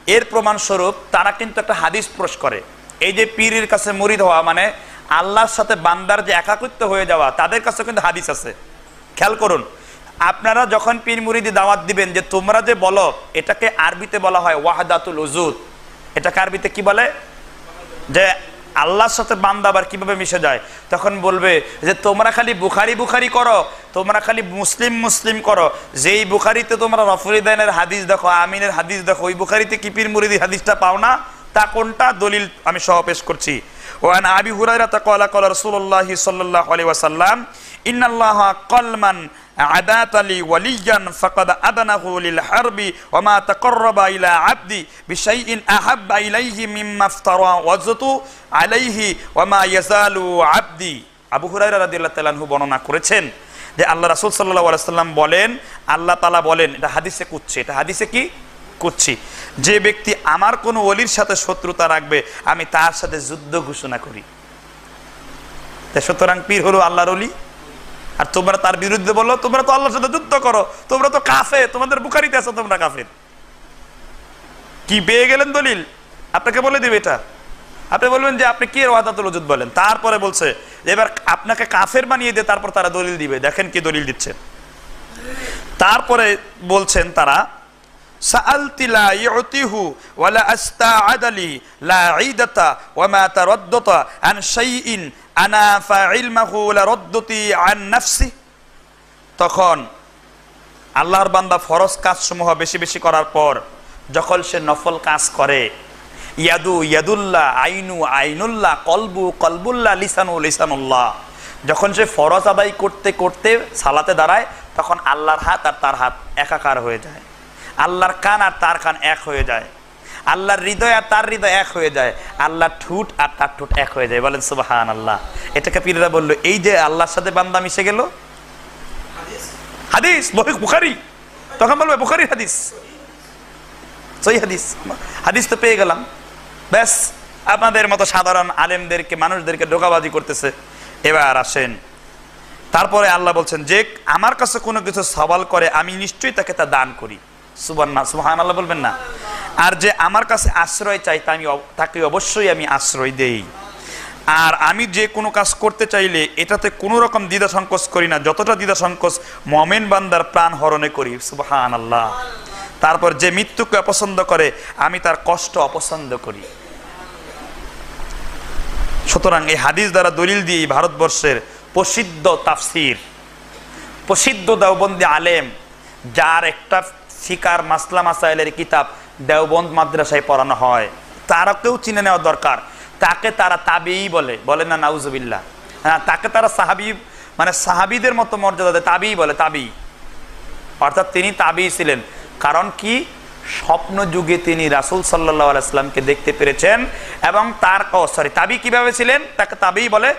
এর প্রমাণস্বরূপ তারা কিন্তু একটা হাদিস পেশ করে। এই যে পীরের কাছে মুরিদ হওয়া মানে আল্লাহর সাথে বান্দার যে একাকিত্ব হয়ে যাওয়া, তাদের কাছে কিন্তু হাদিস আছে। খেয়াল করুন, আপনারা যখন পীর মুরিদি দাওয়াত দিবেন যে তোমরা যে বলো, এটাকে আরবিতে বলা হয় ওয়াহদাতুল উজুদ। এটাকে আরবিতে কি বলে? যে আল্লাহর সাথে বান্দা আবার কিভাবে মিশে যায়। তখন বলবে যে তোমরা খালি বুখারি করো, তোমরা খালি মুসলিম করো। যেই বুখারিতে তোমরা রফুলিদানের হাদিস দেখো, আমিনের হাদিস দেখো, ওই বুখারিতে কি পীর মুরিদি হাদিসটা পাও না? তা কোনটা? দলিল আমি সহ পেশ করছি। ওয়ান আবি হুরায়রা ক্বালা ক্বালা রাসূলুল্লাহ সাল্লাল্লাহু আলাইহি ওয়াসাল্লাম ইন্নাল্লাহা ক্বালমান আদাতালি ওয়ালিয়ান ফাকাদ আদানাহু লিল হারবি ওয়া মা তাকাররাবা ইলা আবদি বিশাইইন আহাব্বা ইলাইহি মিম্মা ইফতারা ওয়াজতু আলাইহি ওয়া মা ইয়াজালু আবদি। আবু হুরায়রা রাদিয়াল্লাহু তাআলা আনহু বর্ণনা করেছেন যে আল্লাহ রাসূল সাল্লাল্লাহু আলাইহি ওয়াসাল্লাম বলেন, আল্লাহ তাআলা বলেন, এটা হাদিসে কুদসি, এটা হাদিসে কি কুদসি, যে ব্যক্তি আমার কোনো ওলির সাথে শত্রুতা রাখবে আমি তার সাথে যুদ্ধ ঘোষণা করি। সুতরাং পীর হলো আল্লাহর ওলি, আর তোমরা তার বিরুদ্ধে বলো তোমরা তো আল্লাহর সাথে যুদ্ধ করো, তোমরা তো কাফের, তোমাদের বুখারীতে আছে তোমরা কাফের। কি পেয়ে গেলেন দলিল? আপনাকে বলে দিবে এটা। আপনি বলবেন যে আপনি কি ওয়াহদাতুল উজুদ বলেন, তারপরে বলছে এবার আপনাকে কাফের বানিয়ে দিয়ে তারপর তারা দলিল দিবে। দেখেন কি দলিল দিচ্ছে। তারপরে বলছেন তারা সাআলতি লা ইউতিহু ওয়ালা আস্তাআদালি লা ঈদাতা ওয়া মা তারাদ্দাতা আন শাইইন আনা ফাইলমাহু লা রাদ্দতি আন নাফসি। তখন আল্লাহর বান্দা ফরজ কাজসমূহ বেশি বেশি করার পর যখন সে নফল কাজ করে, ইয়াদু ইয়াদুল্লাহ, আইনু আইনুল্লাহ, কলবু কলবুল্লাহ, লিসানু লিসানুল্লাহ, যখন সে ফরজ আদায় করতে করতে সালাতে দাঁড়ায় তখন আল্লাহর হাত আর তার হাত একাকার হয়ে যায়, আল্লাহর কান আর তার কান এক হয়ে যায়, আল্লাহর হৃদয় আর তার হৃদয় এক হয়ে যায়, আল্লাহর ঠোঁট আর তার ঠোঁট এক হয়ে যায়। বলেন সুবহানাল্লাহ। এটাকে পীররা বললো এই যে আল্লাহর সাথে বান্দা মিশে গেল, হাদিস বুখারী, তখন বলবে বুখারীর হাদিস, সহি হাদিস, হাদিস তো পেয়ে গেলাম। ব্যাস আপনাদের মতো সাধারণ আলেমদেরকে মানুষদেরকে ধোঁকাবাজি করতেছে। এবার আসেন, তারপরে আল্লাহ বলছেন যে আমার কাছে কোনো কিছু সওয়াল করে আমি নিশ্চয়ই তাকে তা দান করি। সুবহানাল্লাহ বলবেন না? আর যে আমার কাছে আশ্রয় চাই তাকে অবশ্যই আমি আশ্রয় দেই। আর আমি যে কোনো কাজ করতে চাইলে এটাতে কোনো রকম দ্বিধা সংকোচ করি না, যতটা দ্বিধা সংকোচ মুমিন বান্দার প্রাণ হরণে করি। সুবহানাল্লাহ। তারপর যে মৃত্যুকে অপছন্দ করে আমি তার কষ্ট অপছন্দ করি। সুতরাং এই হাদিস দ্বারা দলিল দিয়ে ভারতবর্ষের প্রসিদ্ধ তাফসির, প্রসিদ্ধ দেওবন্দি আলেম, যার একটা ফিকার মাসলা মাসাইলের কিতাব দেওবন্দ মাদ্রাসায় পড়ানো হয়, তারাকেও চিনে নেওয়া দরকার। তাকে তারা তাবিই বলে না, নাউজুবিল্লাহ। হ্যাঁ, তাকে তারা সাহাবি, মানে সাহাবিদের মতো মর্যাদা দেয়, তাবিই বলে, তাবি, অর্থাৎ তিনি তাবিই ছিলেন। কারণ কি, স্বপ্ন যুগে তিনি রাসূল সাল্লাল্লাহু আলাইহি সাল্লামকে দেখতে পেরেছেন এবং তার তাবি কিভাবে ছিলেন তাকে তাবিই বলে,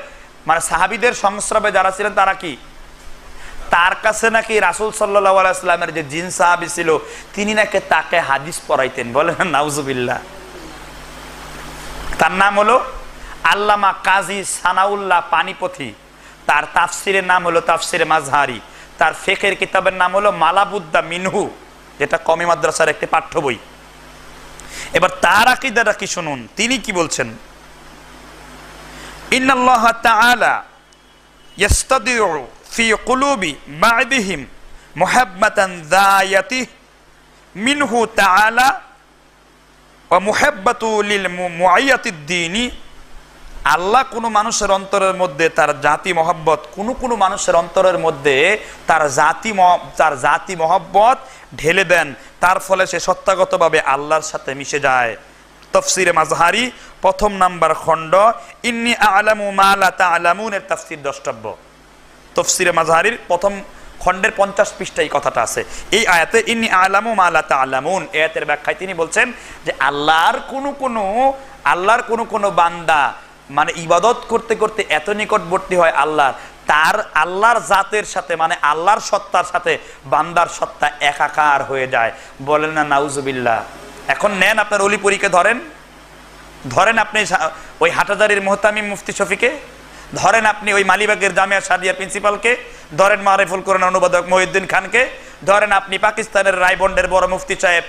মানে সাহাবিদের সংস্রবে যারা ছিলেন তারা কি, তার কাছে নাকি রাসূল সাল্লাল্লাহু আলাইহি সাল্লামের যে জিন সাহাবী ছিল তিনি নাকি তাকে হাদিস পড়াইতেন। বলেন নাউজুবিল্লাহ। তার নাম হলো আল্লামা কাজী সানাউল্লাহ পানিপথি, তার তাফসিরের নাম হলো তাফসিরে মাজহারি, তার ফিকহের কিতাবের নাম হলো মালাবুদ্দা মিনহু, যেটা কওমি মাদ্রাসার একটি পাঠ্য বই। এবার তার আকীদাটা কি শুনুন, তিনি কি বলছেন, ইন্নাল্লাহ তাআলা ইস্তাদিউ ফি কুলুবি বা'দিহিম মুহাব্বাতান যায়াতি মিনহু তাআলা ওয়া মুহাব্বাতু লিল মুআইয়াতিদ দীনি। আল্লাহ কোনো মানুষের অন্তরের মধ্যে তার জাতি মহব্বত, কোনো মানুষের অন্তরের মধ্যে তার জাতি মহব্বত ঢেলে দেন, তার ফলে সে সত্তাগতভাবে আল্লাহর সাথে মিশে যায়। তাফসিরে মাজহারি প্রথম নাম্বার খণ্ড, ইন্নী আ'লামু মা লা তা'লামুন এর তাফসির দ্রষ্টব্য। তাফসিরে মাজহারির প্রথম খণ্ডের 50 পৃষ্ঠায় কথাটা আছে। এই আয়াতে ইন্নী আ'লামু মা লা তা'লামুন এই আয়াতের ব্যাখ্যায় তিনি বলছেন যে আল্লাহর কোনো বান্দা মানে ইবাদত করতে করতে এত নিকটবর্তী হয় আল্লাহর জাতের সাথে, মানে আল্লাহর সত্তার সাথে বান্দার সত্তা একাকার হয়ে যায়। বলেন না নাউজুবিল্লাহ। এখন নেন আপনার অলি পরীকে ধরেন আপনি ওই হাটহাজারীর মুহতামিম মুফতি শফিকে, ধরেন আপনি ওই মালিবাগের জামিয়া সাদিয়ার প্রিন্সিপালকে, ধরেন মারিফুল কোরআন অনুবাদক মহিউদ্দিন খানকে, ধরেন আপনি পাকিস্তানের রায়বন্ডের বড় মুফতি সাহেব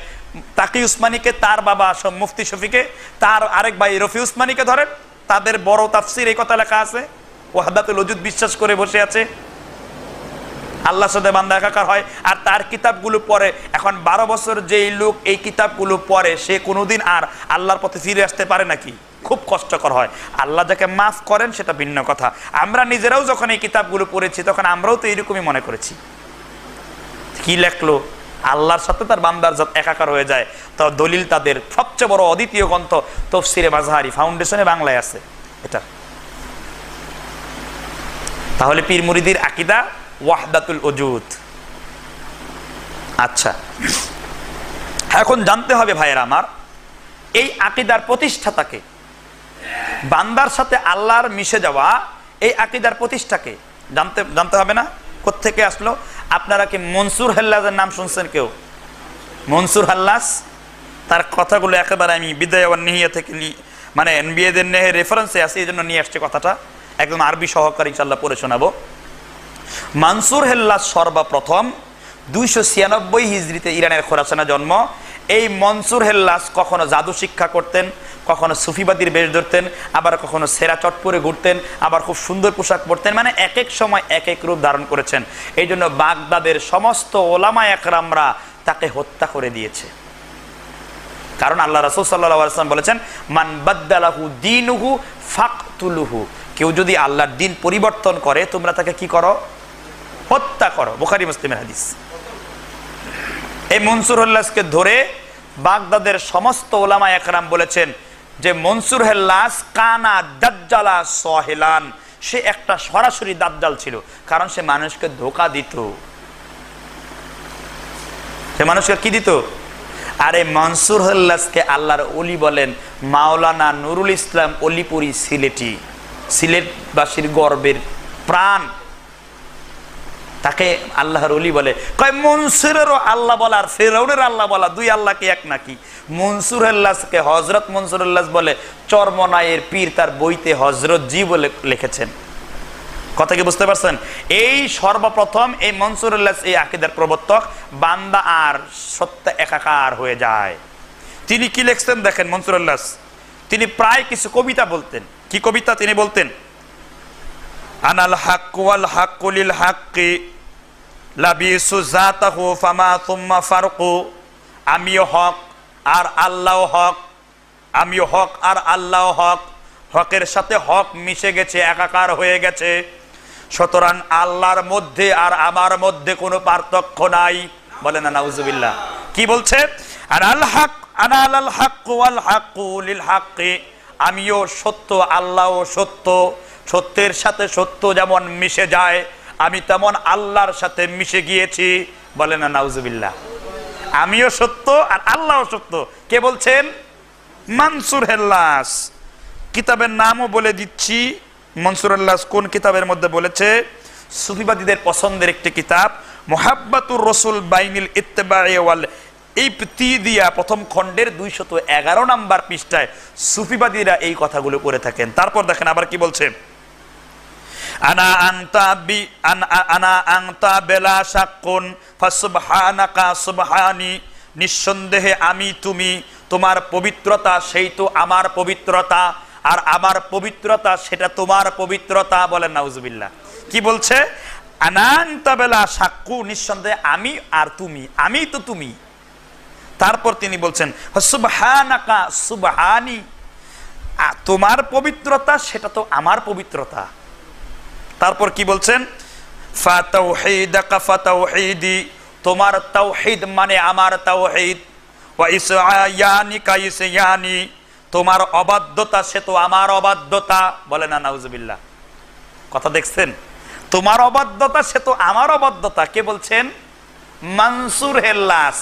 তাকি উসমানীকে, তার বাবা মুফতি শফিকে, তার আরেক ভাই রফি উসমানীকে ধরেন, তাদের বড় তাফসির এই কথা লেখা আছে, ওয়াহদাতুল ওজুদ বিশ্বাস করে বসে আছে, আল্লাহর সাথে বান্দা একাকার হয়, আর তার কিতাবগুলো পড়ে। এখন 12 বছর যেই লোক এই কিতাবগুলো পড়ে সে কোনোদিন আর আল্লাহর পথে ফিরে আসতে পারে নাকি? খুব কষ্টকর হয়। আল্লাহ যাকে মাফ করেন সেটা ভিন্ন কথা। আমরা নিজেরাও যখন এই কিতাবগুলো পড়েছি তখন আমরাও তো এইরকমই মনে করেছি। কি লেখলো, আল্লাহর সাথে তার বান্দার জাত একাকার হয়ে যায়। তো দলিল তাদের সবচেয়ে বড় অদ্বিতীয় গ্রন্থ তাফসিরে মাজহারি, ফাউন্ডেশনে বাংলায় আছে এটা। তাহলে পীর মুরিদির আকীদা ওয়াহদাতুল ওজুদ। আচ্ছা, এখন জানতে হবে ভাইয়েরা আমার, এই আকীদার প্রতিষ্ঠাতাকে, বান্দার সাথে আল্লাহর মিশে যাওয়া এই আকীদার প্রতিষ্ঠাকে জানতে হবে না? কোত্থেকে আসলো? আপনারা কি মনসুর হাল্লাজের নাম শুনছেন কেউ? মনসুর হাল্লাজ, তার কথাগুলো একেবারে আমি বিদায় ওয়ান নিহিয়া থেকে মানে এনবিএদের নেহে রেফারেন্সে আছে, এই জন্য নিয়ে আসছে কথাটা, একদম আরবি সহকারে ইনশাআল্লাহ পড়ে শোনাবো। মনসুর হাল্লাজ সর্বপ্রথম 296 হিজরিতে ইরানের খোরাসানে জন্ম। এই মনসুর হাল্লাজ কখনো জাদু শিক্ষা করতেন, কখনো সুফিবাদীর বেশ ধরতেন, আবার কখনো সেরা চট পরে ঘুরতেন, আবার খুব সুন্দর পোশাক পরতেন, মানে এক এক সময় এক এক রূপ ধারণ করেছেন। এই জন্য বাগদাদের সমস্ত ওলামা একরামরা তাকে হত্যা করে দিয়েছে। কারণ আল্লাহ রাসূল সাল্লাল্লাহু আলাইহি ওয়াসাল্লাম বলেছেন, মান বাদদালাহু দীনুহু ফাকতুলুহু, কেউ যদি আল্লাহর দ্বীন পরিবর্তন করে তোমরা তাকে কি করো? হত্যা করো, বুখারী মুসলিমের হাদিস। এই মনসুর হেল্লাসকে ধরে বাগদাদের সমস্ত ওলামা একরাম বলেছেন যে মনসুর হেল্লাস কানা দাজ্জালা সাহিলান, সে একটা সরাসরি দাজ্জাল ছিল, কারণ সে মানুষকে ধোঁকা দিত। সে মানুষকে কি দিত? আরে মনসুর হেল্লাসকে আল্লাহর ওলি বলেন মাওলানা নুরুল ইসলাম অলিপুরি সিলেটি, সিলেটবাসীর গর্বের প্রাণ, তাকে আল্লাহর ওলি বলে। কয় মনসুরেরও আল্লাহ বলা আর ফেরাউনের আল্লাহ বলা দুই আল্লাহ কি এক নাকি? মনসুর হেল্লাসকে হযরত মনসুর হেল্লাস বলে চরমনায়ের পীর তার বইতে হযরত জি বলে লিখেছেন। কথা কি বুঝতে পারছেন? এই সর্বপ্রথম এই মনসুর হেল্লাস এই আকীদার প্রবর্তক। বান্দা আর সত্য একাকার হয়ে যায়। তিনি কি লিখছেন দেখেন মনসুর হেল্লাস, তিনি প্রায় কিছু কবিতা বলতেন। কি কবিতা তিনি বলতেন? আনাল হাক্কু ওয়াল হাক্কু লিল হাক্কি লাবিসু যাতাহু ফামা সুম্মা ফারকু, আমিও হক আর আল্লাহ হক, আমিও হক আর আল্লাহ হক, হকের সাথে হক মিশে গেছে, একাকার হয়ে গেছে, সুতরাং আল্লাহর মধ্যে আর আমার মধ্যে কোনো পার্থক্য নাই। বলেন না নাউজুবিল্লাহ। কি বলছে? আনাল হক আনাল হাক্কু ওয়াল হাক্কু লিল হাক্কি, আমিও সত্য আল্লাহও সত্য, সত্যের সাথে সত্য যেমন মিশে যায় আমি তেমন আল্লাহর সাথে মিশে গিয়েছি। বলেন না নাউজুবিল্লাহ। আমিও সত্য আর আল্লাহও সত্য। কে বলছেন? মনসুর হেল্লাস। কিতাবের নামও বলে দিচ্ছি মনসুর হেল্লাস কোন কিতাবের মধ্যে বলেছে। সুফিবাদীদের পছন্দের একটি কিতাব মুহাব্বাতুর রাসূল বাইনিল ইত্তিবা'i ওয়াল ইবতিদিয়া, প্রথম খণ্ডের 211 নম্বর পৃষ্ঠায় সুফিবাদীরা এই কথাগুলো করে থাকেন। তারপর দেখেন আবার কি বলছে। আনা আনতা বেলা শাক্কুন ফাসুবহানাকা সুবহানি, নিঃসন্দেহে আমি তুমি, তোমার পবিত্রতা সেই তো আমার পবিত্রতা, আর আমার পবিত্রতা সেটা তোমার পবিত্রতা। বলেন নাউজুবিল্লাহ। কি বলছে? আনা আনতা বেলা শাক্কু, নিঃসন্দেহে আমি আর তুমি, আমি তো তুমি। তারপর তিনি বলছেন সুবহানাকা সুবহানি, তোমার পবিত্রতা সেটা তো আমার পবিত্রতা। তারপর কি বলছেন? ফাতাওহীদাকা ফাতাওহীদি, তোমার তাওহীদ মানে আমার তাওহীদ, ওয়া ইসয়ানিকা ইসয়ানি, তোমার অবাধ্যতা সে তো আমার অবাধ্যতা। বলে না নাউজুবিল্লাহ। কথা দেখছেন? তোমার অবাধ্যতা সে তো আমার অবাধ্যতা। কে বলছেন? মনসুর হেল্লাস,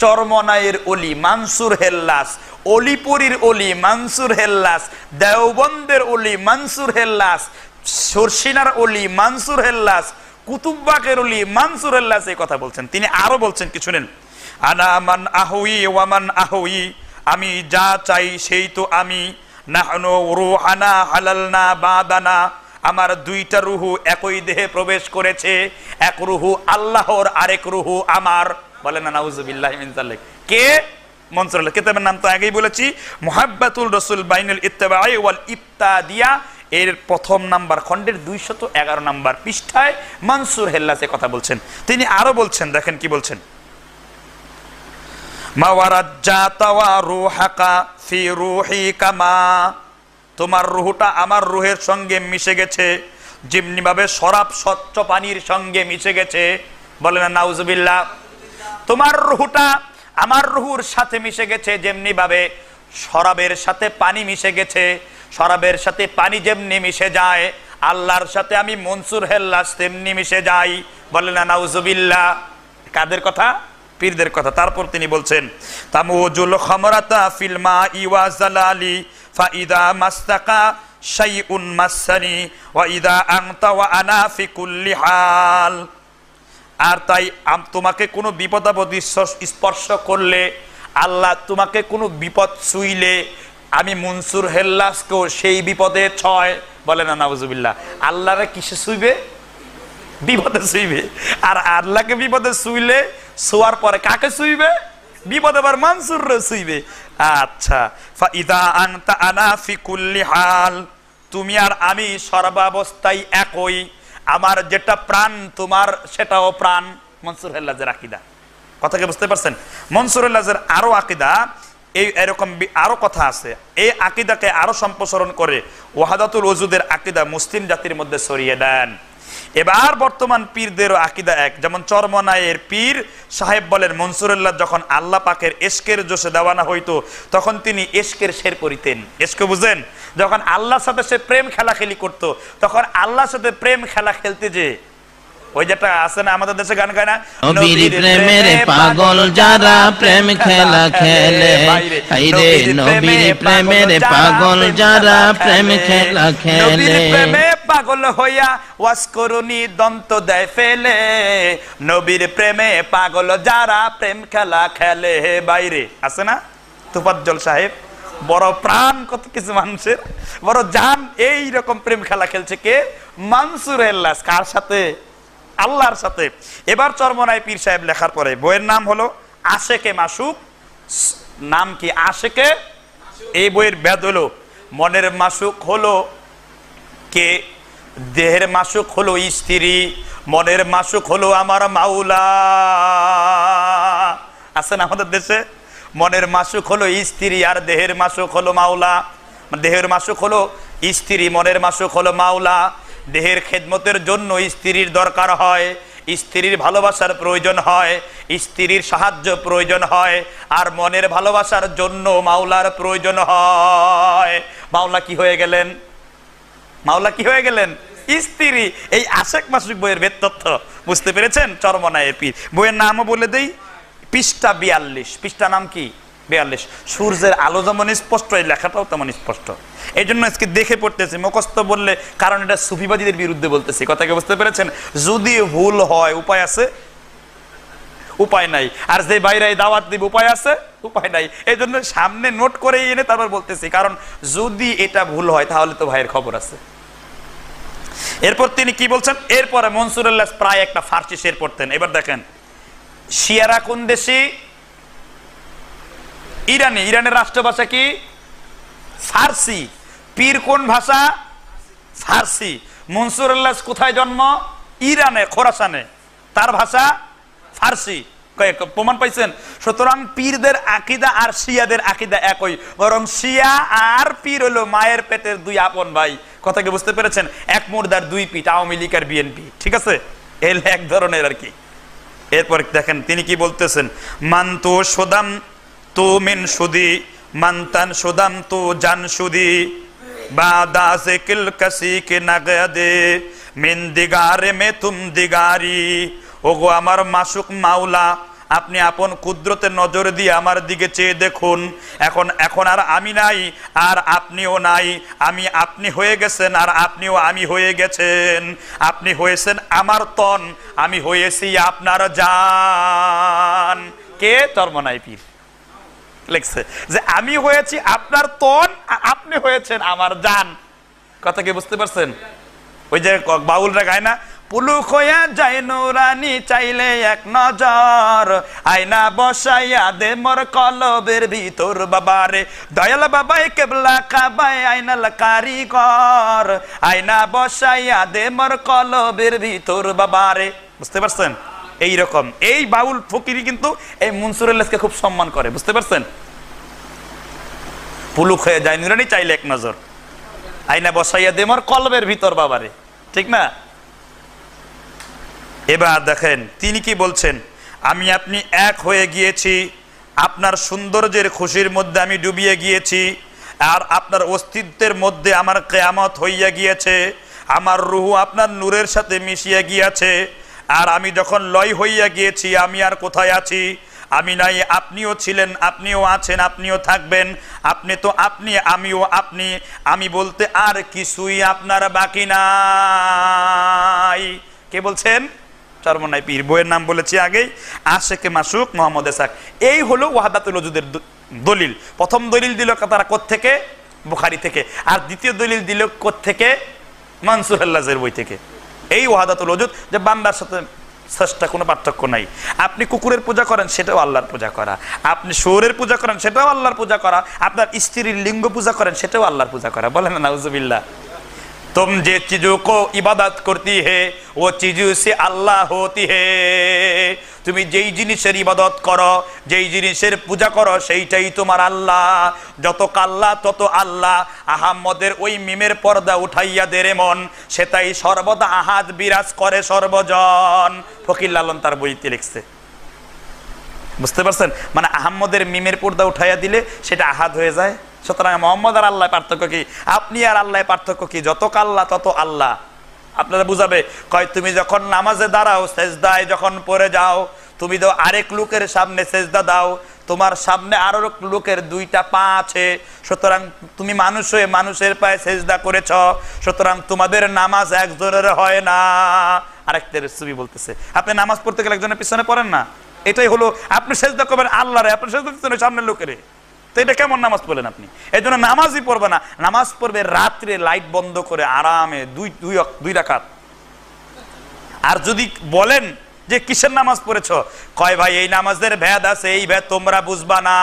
চরমনায়ের ওলি মনসুর হেল্লাস, অলিপুরীর ওলি মনসুর হেল্লাস, দেওবন্দের ওলি মনসুর হেল্লাস, সরসিনার ওলি মনসুর হেল্লাস, কুতুববাগের ওলি মনসুর হেল্লাস এই কথা বলছেন। তিনি আরো বলছেন কি শুনেন। আনা মান আহুই ওয়া মান আহুই, আমি যা চাই সেই তো আমি, নাহনু রূহানা হালালনা বাদানা, আমার দুইটা রুহু একই দেহে প্রবেশ করেছে, এক রুহু আল্লাহর আরেক রুহু আমার। বলেন না নাউজুবিল্লাহি মিন যালিক। কে? মনসুর হেল্লাস। কিতাবের নাম তো আগেই বলেছি মুহাব্বাতুর রাসূল বাইনাল ইত্তিবা'i ওয়াল ইবতিদিয়া, এর প্রথম নাম্বার খণ্ডের 211 নম্বর পৃষ্ঠায় মনসুর হেল্লাস কথা বলছেন। তিনি আরো বলছেন, দেখেন কি বলছেন। মাওয়ারাজ্জাতা ওয়া রূহাকা ফি রূহি কামা, তোমার রুহুটা আমার রুহের সঙ্গে মিশে গেছে যেমনি ভাবে শরাব স্বচ্ছ পানির সঙ্গে মিশে গেছে। বলেন না নাউজুবিল্লাহ। তোমার রুহুটা আমার রুহুর সাথে মিশে গেছে যেমনি ভাবে শরাবের সাথে পানি মিশে গেছে, শরাবের সাথে পানি যেমনি মিশে যায়, আল্লাহর সাথে আমি মনসুর হেল্লাস তেমনি মিশে যাই। বলেন না নাউজুবিল্লাহ। কাদের কথা? পীরদের কথা। তারপর তিনি বলছেন তামুজুল খামরাতা ফিল মাই ওয়া জালালি ফাইদা মাসতাকা শাইউন মাসানি ওয়া ইদা আনতা ওয়া আনা ফি কুল্লি হাল, আর তাই তোমাকে কোনো বিপদ আপদ স্পর্শ করলে, আল্লাহ তোমাকে কোনো বিপদ ছুঁইলে আমি মনসুর হেল্লাসকেও সেই বিপদে ছয়। বলে না নাউজুবিল্লাহ। আল্লাহরে কিসে ছুঁইবে? বিপদে ছুঁইবে। আর আল্লাহকে বিপদে ছুঁইলে ছোঁয়ার পরে কাকে ছুঁইবে? বিপদে আবার মনসুররে ছুঁইবে। আচ্ছা, ফাইদা আনতা আনা ফি কুল্লি হাল, তুমি আর আমি সর্বাবস্থায় একই, আমার যেটা প্রাণ তোমার সেটাও প্রাণ। মনসুর হেল্লাসের আকীদা। কথাকে বুঝতে পারছেন? মনসুর হেল্লাসের আরো আকীদা এই এরকম আরো কথা আছে। এই আকীদাকে আরো সম্প্রসারণ করে ওয়াহাদাতুল ওজুদের আকীদা মুসলিম জাতির মধ্যে ছড়িয়ে দেন। এবার বর্তমান পীরদেরও আকীদা এক, যেমন চরমনায়ের পীর সাহেব বলেন মনসুরুল্লাহ যখন আল্লাহ পাকের এশকের জোশে দেওয়ানা হইতো তখন তিনি এশকের শের পড়িতেন। এশক বুঝেন? যখন আল্লাহর সাথে সে প্রেম খেলাখেলি করত তখন আল্লাহর সাথে প্রেম খেলা খেলতে যে ওই যেটা আছে না আমাদের দেশে গান গায় না,
নবীর প্রেমের পাগল যারা প্রেম খেলা খেলে, হায়রে নবীর প্রেমের পাগল যারা প্রেম খেলা খেলে,
নবীর প্রেমে পাগল হইয়া ওয়াজ করুনি দন্ত দেয় ফেলে, নবীর প্রেমে পাগল যারা প্রেম খেলা খেলে। বাইরে আছে না তোফাজ্জল সাহেব, বড় প্রাণ কত কিছু মানুষের, বড় জান এই রকম প্রেম খেলা খেলছে কে? মানসুর এল্লাস। কার সাথে? আল্লাহর সাথে। এবার চরমনায় পীর সাহেব লেখার পরে বইয়ের নাম হলো আশেকে মাসুক। নাম কি? আশেকে। এই বইয়ের বেদ হলো মনের মাসুক হলো কে? দেহের মাসুক হলো স্ত্রী, মনের মাসুক হলো আমার মাওলা। আছেন আমাদের দেশে? মনের মাসুক হলো স্ত্রী আর দেহের মাসুক হলো মাওলা। দেহের মাসুক হলো স্ত্রী, মনের মাসুক হলো মাওলা। দেহের খেদমতের জন্য স্ত্রীর দরকার হয়, স্ত্রীর ভালোবাসার প্রয়োজন হয়, স্ত্রীর সাহায্য প্রয়োজন হয়, আর মনের ভালোবাসার জন্য মাওলার প্রয়োজন হয়। মাওলা কি হয়ে গেলেন? মাওলা কি হয়ে গেলেন? স্ত্রী। এই আশেক মাসুক বইয়ের বেদ তথ্য বুঝতে পেরেছেন? চরমনায়ের পীর। বইয়ের নামও বলে দেই, পৃষ্ঠা 42। পৃষ্ঠা নাম কি? 42। সূর্যের আলো যেমন স্পষ্ট এই লেখাটাও তেমন স্পষ্ট। এই জন্য আজকে দেখে পড়তেছি, মুখস্থ বললে, কারণ এটা সুফিবাদীদের বিরুদ্ধে বলতেছি। কথাকে বুঝতে পেরেছেন? যদি ভুল হয় উপায় আছে? উপায় নাই। আর যে বাইরে দাওয়াত দিবে উপায় আছে? উপায় নাই। এই জন্য সামনে নোট করে এনে তারপর বলতেছি, কারণ যদি এটা ভুল হয় তাহলে তো ভাইয়ের খবর আছে। এরপর তিনি কি বলছেন? এরপরে মনসুরুল্লাহ প্রায় একটা ফার্সি শের পড়তেন। এবার দেখেন, শিয়ারা কোন দেশি? ইরানি। ইরানের রাষ্ট্রভাষা কি? ফার্সি। পীর কোন ভাষা? ফার্সি। মনসুরুল্লাহ কোথায় জন্ম? ইরানে, খোরাসানে। তার ভাষা ফার্সি। প্রমাণ পাইছেন? সুতরাং পীরদের আকীদা আর শিয়াদের আকীদা একই, বরং শিয়া আর পীর হলো মায়ের পেটের দুই আপন ভাই। কথাকে বুঝতে পেরেছেন? এক মুর্দার দুই পিঠ, আওয়ামী লীগ আর বিএনপি। ঠিক আছে? এল এক ধরনের আর কি। এরপর দেখেন তিনি কি বলতেছেন, মান তো সুদাম তো মিন সুদি, মানতান সুদাম তো জান সুদি, বাদা সে কিল কাসি কে নাগদে, মিন দিগারে মে তুম দিগারি। ওগো আমার মাসুক মাওলা, আপনি আপন কুদরতের নজর দিয়ে আমার দিকে চেয়ে দেখুন। এখন আর আমি নাই আর আপনিও নাই, আমি আপনি হয়ে গেছেন আর আপনিও আমি হয়ে গেছেন। আপনি হয়েছেন আমার তন, আমি হয়েছি আপনার জান। কে? চরমনায় পীর লেখছে যে আমি হয়েছি আপনার তন, আপনি হয়েছেন আমার জান। কথা কি বুঝতে পারছেন? ওই যে বাউলরা গায় না, পুলুক হইয়া যায় নুরানি চাইলে এক নজর, আয়না বসাইয়া দে মোর কলবের ভিতর বাবারে, দয়াল বাবাই কেবলা কাবাই আয়নাল কারিগর, আয়না বসাইয়া দে মোর কলবের ভিতর বাবারে। বুঝতে পারছেন? এইরকম এই বাউল ফকিরি কিন্তু এই মনসুরুল্লাহকে খুব সম্মান করে। বুঝতে পারছেন? পুলুক হয়ে যায় নুরানি চাইলে এক নজর, আয়না বসাইয়া দে মোর কলবের ভিতর বাবারে। ঠিক না? এবার দেখেন তিনি কি বলছেন, আমি আপনি এক হয়ে গিয়েছি, আপনার সৌন্দর্যের খুশির মধ্যে আমি ডুবিয়ে গিয়েছি, আর আপনার অস্তিত্বের মধ্যে আমার কিয়ামত হইয়া গিয়েছে, আমার রূহ আপনার নূরের সাথে মিশিয়ে গিয়েছে। আর আমি যখন লয় হইয়া গিয়েছি, আমি আর কোথায় আছি? আমি নাই, আপনিও ছিলেন, আপনিও আছেন, আপনিও থাকবেন। আপনি তো আপনি, আমিও আপনি, আমি বলতে আর কিছুই আপনার বাকি নাই। কে বলছেন? চরমনায় পীর। বইয়ের নাম বলেছি আগেই, আশেকে মাসুক মোহাম্মদ এসাক। এই হলো ওয়াহদাতুল ওজুদের দলিল। প্রথম দলিল দিল তারা কোত্থেকে? বুখারী থেকে। আর দ্বিতীয় দলিল দিল কোত্থেকে? মনসুরুল্লাহের বই থেকে। এই ওয়াহদাতুল ওজুদ, যে বান্দার সাথে শ্রেষ্ঠ কোনো পার্থক্য নাই। আপনি কুকুরের পূজা করেন, সেটাও আল্লাহর পূজা করা। আপনি শুয়োরের পূজা করেন, সেটাও আল্লাহর পূজা করা। আপনার স্ত্রীর লিঙ্গ পূজা করেন, সেটাও আল্লাহর পূজা করা। বলেন না নাউজুবিল্লাহ। तुम जे चीजों को इबादत करती है वो चीजों से अल्लाह होती है, তুমি যেই জিনিসের ইবাদত করো, যেই জিনিসের পূজা করো, সেইটাই তোমার আল্লাহ। যত কাল্লা তত আল্লাহ। আহাম্মদের ওই মিমের পর্দা উঠাইয়া দে রে মন, সেটাই সর্বদা আহাদ বিরাজ করে সর্বজন। ফকির লালন তার বইতে লিখছে। বুঝতে পারছেন? মানে আহাম্মদের মিমের পর্দা উঠাইয়া দিলে সেটা আহাদ হয়ে যায়। সুতরাং মোহাম্মদ আর আল্লাহ পার্থক্য কি? আপনি আর আল্লাহ পার্থক্য কি? যত কাল্লা তত আল্লাহ। আপনারা বুঝাবে, কয় তুমি যখন নামাজে দাঁড়াও, সেজদায় যখন পড়ে যাও, তুমি তো আরেক লোকের সামনে সেজদা দাও, তোমার সামনে আরো লোকের দুইটা পা আছে, সুতরাং তুমি মানুষ হয়ে মানুষের পায়ে সেজদা করেছ, সুতরাং তোমাদের নামাজ একজনের হয় না। আরেকদের ছবি বলতেছে, আপনি নামাজ পড়তে গেলে একজনের পিছনে পড়েন না? এটাই হলো আপনি সেজদা করবেন আল্লাহরে, আপনি সেজদা দিচ্ছেন সামনের লোকের। তো এটা কেমন নামাজ পড়লেন আপনি? এই জন্য নামাজই পড়বে না, নামাজ পড়বে রাত্রে লাইট বন্ধ করে আরামে দুই রাকাত। আর যদি বলেন যে কিসের নামাজ পড়েছ, কয় ভাই এই নামাজের ভেদ আছে, এই ভেদ তোমরা বুঝবা না,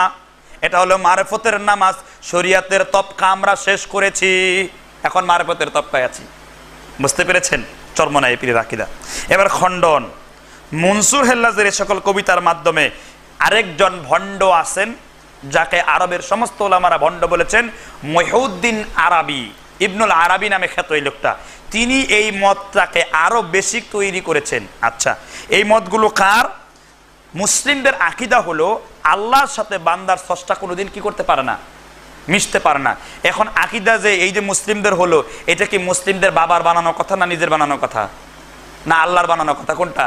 এটা হলো মারফতের নামাজ। শরিয়াতের তবকা আমরা শেষ করেছি, এখন মারফতের তবকায় আছি। বুঝতে পেরেছেন? চরমনাই পীরের আকীদা। এবার খণ্ডন। মনসুর হেল্লাজের এই সকল কবিতার মাধ্যমে আরেকজন ভণ্ড আছেন, যাকে আরবের সমস্ত ওলামারা ভণ্ড বলেছেন, মহিউদ্দিন আরাবি, ইবনুল আরাবি নামে খ্যাত এই লোকটা। তিনি এই মতটাকে আরো বেশি তৈরি করেছেন। আচ্ছা, এই মতগুলো কার? মুসলিমদের আকীদা হলো আল্লাহর সাথে বান্দার স্রষ্টা কোনোদিন কি করতে পারে না, মিশতে পারে না। এখন আকীদা যে এই যে মুসলিমদের হলো, এটা কি মুসলিমদের বাবার বানানো কথা না নিজের বানানো কথা না আল্লাহর বানানো কথা? কোনটা?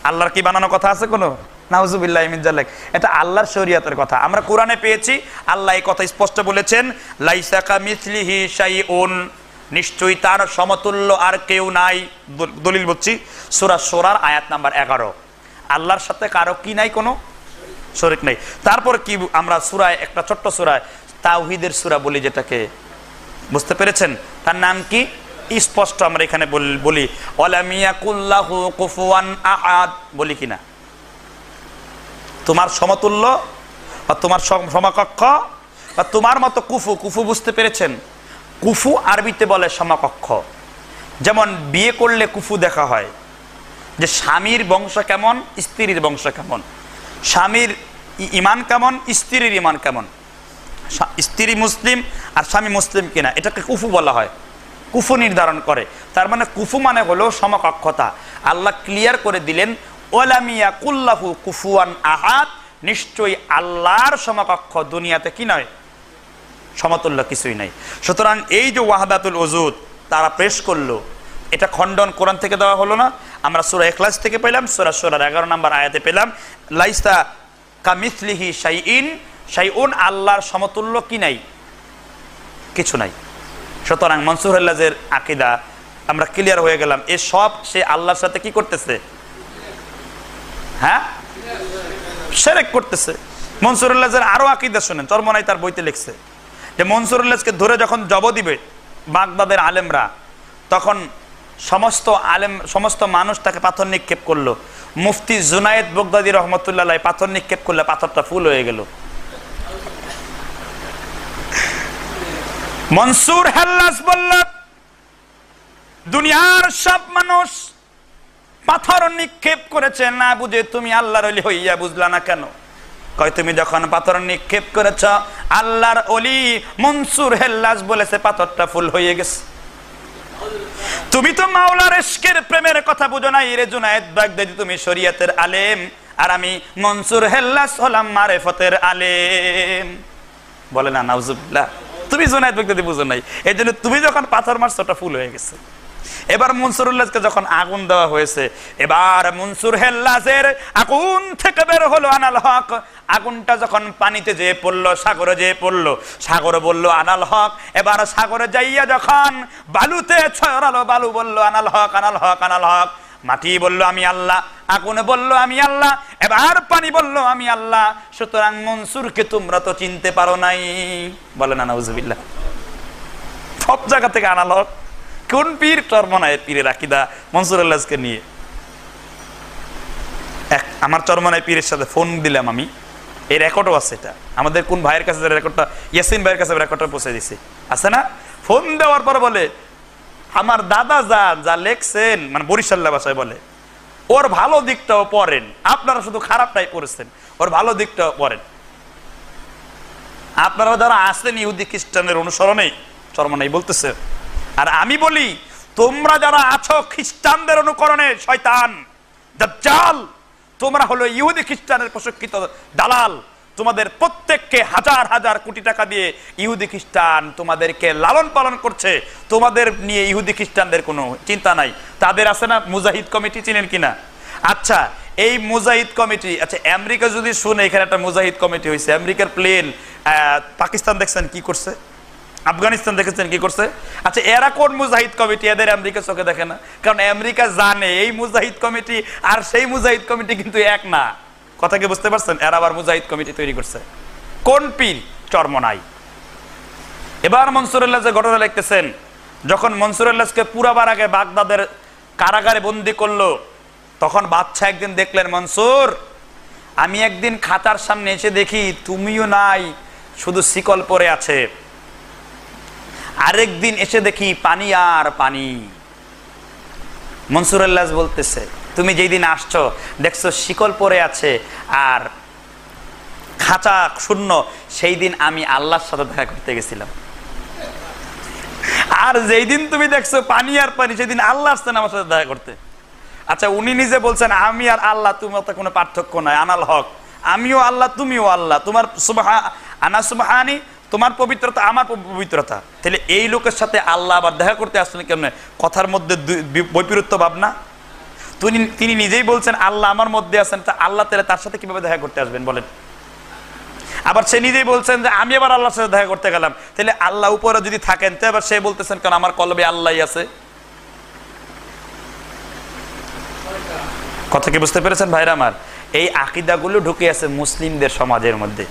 আল্লাহর কি বানানো কথা আছে কোনো? নাউজুবিল্লাহি মিন যালিক। এটা আল্লাহর শরীয়তের কথা। আমরা কোরআনে পেয়েছি, আল্লাহ এই কথা স্পষ্ট বলেছেন, লাইসা কামিসলিহি শাইউন, নিশ্চয়ই তার সমতুল্য আর কেউ নাই। দলিল বলছি, সূরা শূরার আয়াত নাম্বার 11। আল্লাহর সাথে কারো কি নাই, কোনো শরীক নাই। তারপর কি আমরা সূরায়, একটা ছোট্ট সূরায় তাওহীদের সূরা বলি যেটাকে, বুঝতে পেরেছেন? তার নাম কি? স্পষ্ট আমরা এখানে বলি, ওয়ালাম ইয়াকুল্লাহু কুফুয়ান আহাদ, বলি কিনা? তোমার সমতুল্য বা তোমার সমকক্ষ বা তোমার মতো কুফু। কুফু বুঝতে পেরেছেন? কুফু আরবিতে বলে সমকক্ষ। যেমন বিয়ে করলে কুফু দেখা হয়, যে স্বামীর বংশ কেমন, স্ত্রীর বংশ কেমন, স্বামীর ইমান কেমন, স্ত্রীর ইমান কেমন, স্ত্রী মুসলিম আর স্বামী মুসলিম কিনা, এটাকে কুফু বলা হয়। কুফু নির্ধারণ করে। তার মানে কুফু মানে হলো সমকক্ষতা। আল্লাহ ক্লিয়ার করে দিলেন, ওয়ালাম ইয়াকুল্লাহু কুফুয়ান আহাদ, নিশ্চয়ই আল্লাহর সমকক্ষ দুনিয়াতে কি নয়, সমতুল্য কিছুই নাই। সুতরাং এই যে ওয়াহদাতুল ওজুদ তারা পেশ করলো, এটা খণ্ডন কোরআন থেকে দেওয়া হলো না, আমরা সূরা ইখলাস থেকে পেলাম, সূরা শূরার 11 নম্বর আয়াতে পেলাম, লাইসা কামিসলিহি শাইইন, শাইউন, আল্লাহর সমতুল্য কি নাই, কিছু নাই। সুতরাং মনসুর হেল্লাজের আকীদা আমরা ক্লিয়ার হয়ে গেলাম, এ সব সে আল্লাহর সাথে কি করতেছে, হ্যাঁ, শিরক করতেছে। মনসুর হেল্লাজের আরো আকীদা শুনেন, চরমনাই তার বইতে লিখছে যে মনসুর হেল্লাজকে ধরে যখন জব দিবে বাগদাদের আলেমরা, তখন সমস্ত মানুষ তাকে পাথর নিক্ষেপ করলো। মুফতি জুনায়েদ বাগদাদী রহমতুল্লাহ আলাইহি পাথর নিক্ষেপ করলে পাথরটা ফুল হয়ে গেল। মনসুর হেল্লাজ বলল, দুনিয়ার সব মানুষ পাথর নিক্ষেপ করেছে, না বুঝে তুমি আল্লাহর ওলি হইয়া বুঝলা না কেন? কয় তুমি যখন পাথর নিক্ষেপ করেছ, আল্লাহর ওলি মনসুর হেল্লাজ বলেছে পাথরটা ফুল হয়ে গেছে। তুমি তো মাওলার ইশকের প্রেমের কথা বুঝো না রে জুনায়েদ বাগদাদী, তুমি শরীয়তের আলেম, আর আমি মনসুর হেল্লাজ হলাম মারিফতের আলেম। বলে না, নাউজুবিল্লাহ, তুমি জুনায়েদ বাগদাদী বুঝো নাই, এই জন্য তুমি যখন পাথর মারছো ওটা ফুল হয়ে গেছে। এবার মনসুর হেল্লাজকে যখন আগুন দেওয়া হয়েছে, এবার মনসুর হেল্লাজের আগুন থেকে বের হলো আনাল হক। আগুনটা যখন পানিতে যেয়ে পড়লো, সাগরে যেয়ে পড়লো, সাগর বলল আনাল হক। এবার সাগরে যাইয়া যখন বালুতে ছড়ালো, বালু বলল আনাল হক, আনাল হক, আনাল হক। মাটি বলল আমি আল্লাহ, আগুন বলল আমি আল্লাহ, এবার পানি বলল আমি আল্লাহ। সুতরাং মনসুরকে তোমরা তো চিনতে পারো নাই। বলে না, নাউজুবিল্লাহ, সব জায়গা থেকে আনাল হক। কোন পীর? চরমনায়ের পীরের আকীদা মনসুর হেল্লাজকে নিয়ে। আমার চরমনায়ের পীরের সাথে ফোন দিলাম আমি, এই রেকর্ডও আছে, এটা আমাদের কোন ভাইয়ের কাছে রেকর্ডটা, ইয়াসিন ভাইয়ের কাছে রেকর্ডটা পৌঁছে দিছে, আছে না? ফোন দেওয়ার পর বলে, আমার দাদা যা লেখছেন, মানে বরিশাল্লা ভাষায় বলে, ওর ভালো দিকটাও পড়েন, আপনারা শুধু খারাপটাই পড়েছেন, ওর ভালো দিকটাও পড়েন। আপনারা যারা আছেন ইহুদি খ্রিস্টানের অনুসরণে চরমনাই বলতেছে, আর আমি বলি তোমরা যারা আছো খ্রিস্টানদের অনুকরণে শয়তান দাজ্জাল, তোমরা হলো ইহুদি খ্রিস্টানের প্রশিক্ষিত দালাল। তোমাদের প্রত্যেককে হাজার হাজার কোটি টাকা দিয়ে ইহুদি খ্রিস্টান তোমাদেরকে লালন পালন করছে, তোমাদের নিয়ে ইহুদি খ্রিস্টানদের কোনো চিন্তা নাই। তাদের আছে না মুজাহিদ কমিটি, চিনেন কিনা? আচ্ছা এই মুজাহিদ কমিটি, আচ্ছা আমেরিকা যদি শুনে এখানে একটা মুজাহিদ কমিটি হয়েছে, আমেরিকার প্লেন পাকিস্তান দেখছেন কি করছে, আফগানিস্তান দেখেছেন কি করছে। আচ্ছা এরা কোন মুজাহিদ কমিটি? এদের আমেরিকা চোখে দেখে না, কারণ আমেরিকা জানে এই মুজাহিদ কমিটি আর সেই মুজাহিদ কমিটি কিন্তু এক না। কথা কি বুঝতে পারছেন? এরা আবার মুজাহিদ কমিটি তৈরি করছে। কোন পীর? চরমনাই। এবার মনসুরুল্লাহ যে ঘটনা লিখতেছেন, যখন মনসুরুল্লাহকে পুরাবার আগে বাগদাদের কারাগারে বন্দি করলো, তখন বাদশা একদিন দেখলেন, মনসুর আমি একদিন খাতার সামনে এসে দেখি তুমিও নাই, শুধু শিকল পরে আছে। আরেকদিন এসে দেখি পানি আর পানি। মনসুরুল্লাহ বলতেছে, তুমি যেই দিন আসছো দেখছো শিকল পরে আছে আর খাঁচা শূন্য, সেই দিন আমি আল্লাহর সাথে দেখা করতে গেছিলাম। আর যেই দিন তুমি দেখছো পানি আর পানি, সেদিন আল্লাহ আসছেন আমার সাথে দেখা করতে। আচ্ছা উনি নিজে বলছেন আমি আর আল্লাহ তোমার তো কোনো পার্থক্য নাই, আনাল হক, আমিও আল্লাহ তুমিও আল্লাহ, তোমার আনা সুবহানি, তোমার পবিত্রতা আমার পবিত্রতা। তাহলে এই লোকের সাথে আল্লাহ আবার দেখা করতে আসছেন কেমনে? কথার মধ্যে বৈপরীত্য ভাবনা। তিনি নিজেই বলছেন আল্লাহ আমার মধ্যে আছেন, তা আল্লাহ তাহলে তার সাথে কিভাবে দেখা করতে আসবেন বলেন? আবার সে নিজেই বলছেন যে আমি আবার আল্লাহর সাথে দেখা করতে গেলাম, তাহলে আল্লাহ উপরে যদি থাকেন তো আবার সে বলতেছেন কেন আমার কলবে আল্লাহই আছে। কথা কি বুঝতে পেরেছেন ভাইরা আমার? এই আকীদাগুলো ঢুকে আছে মুসলিমদের সমাজের মধ্যে।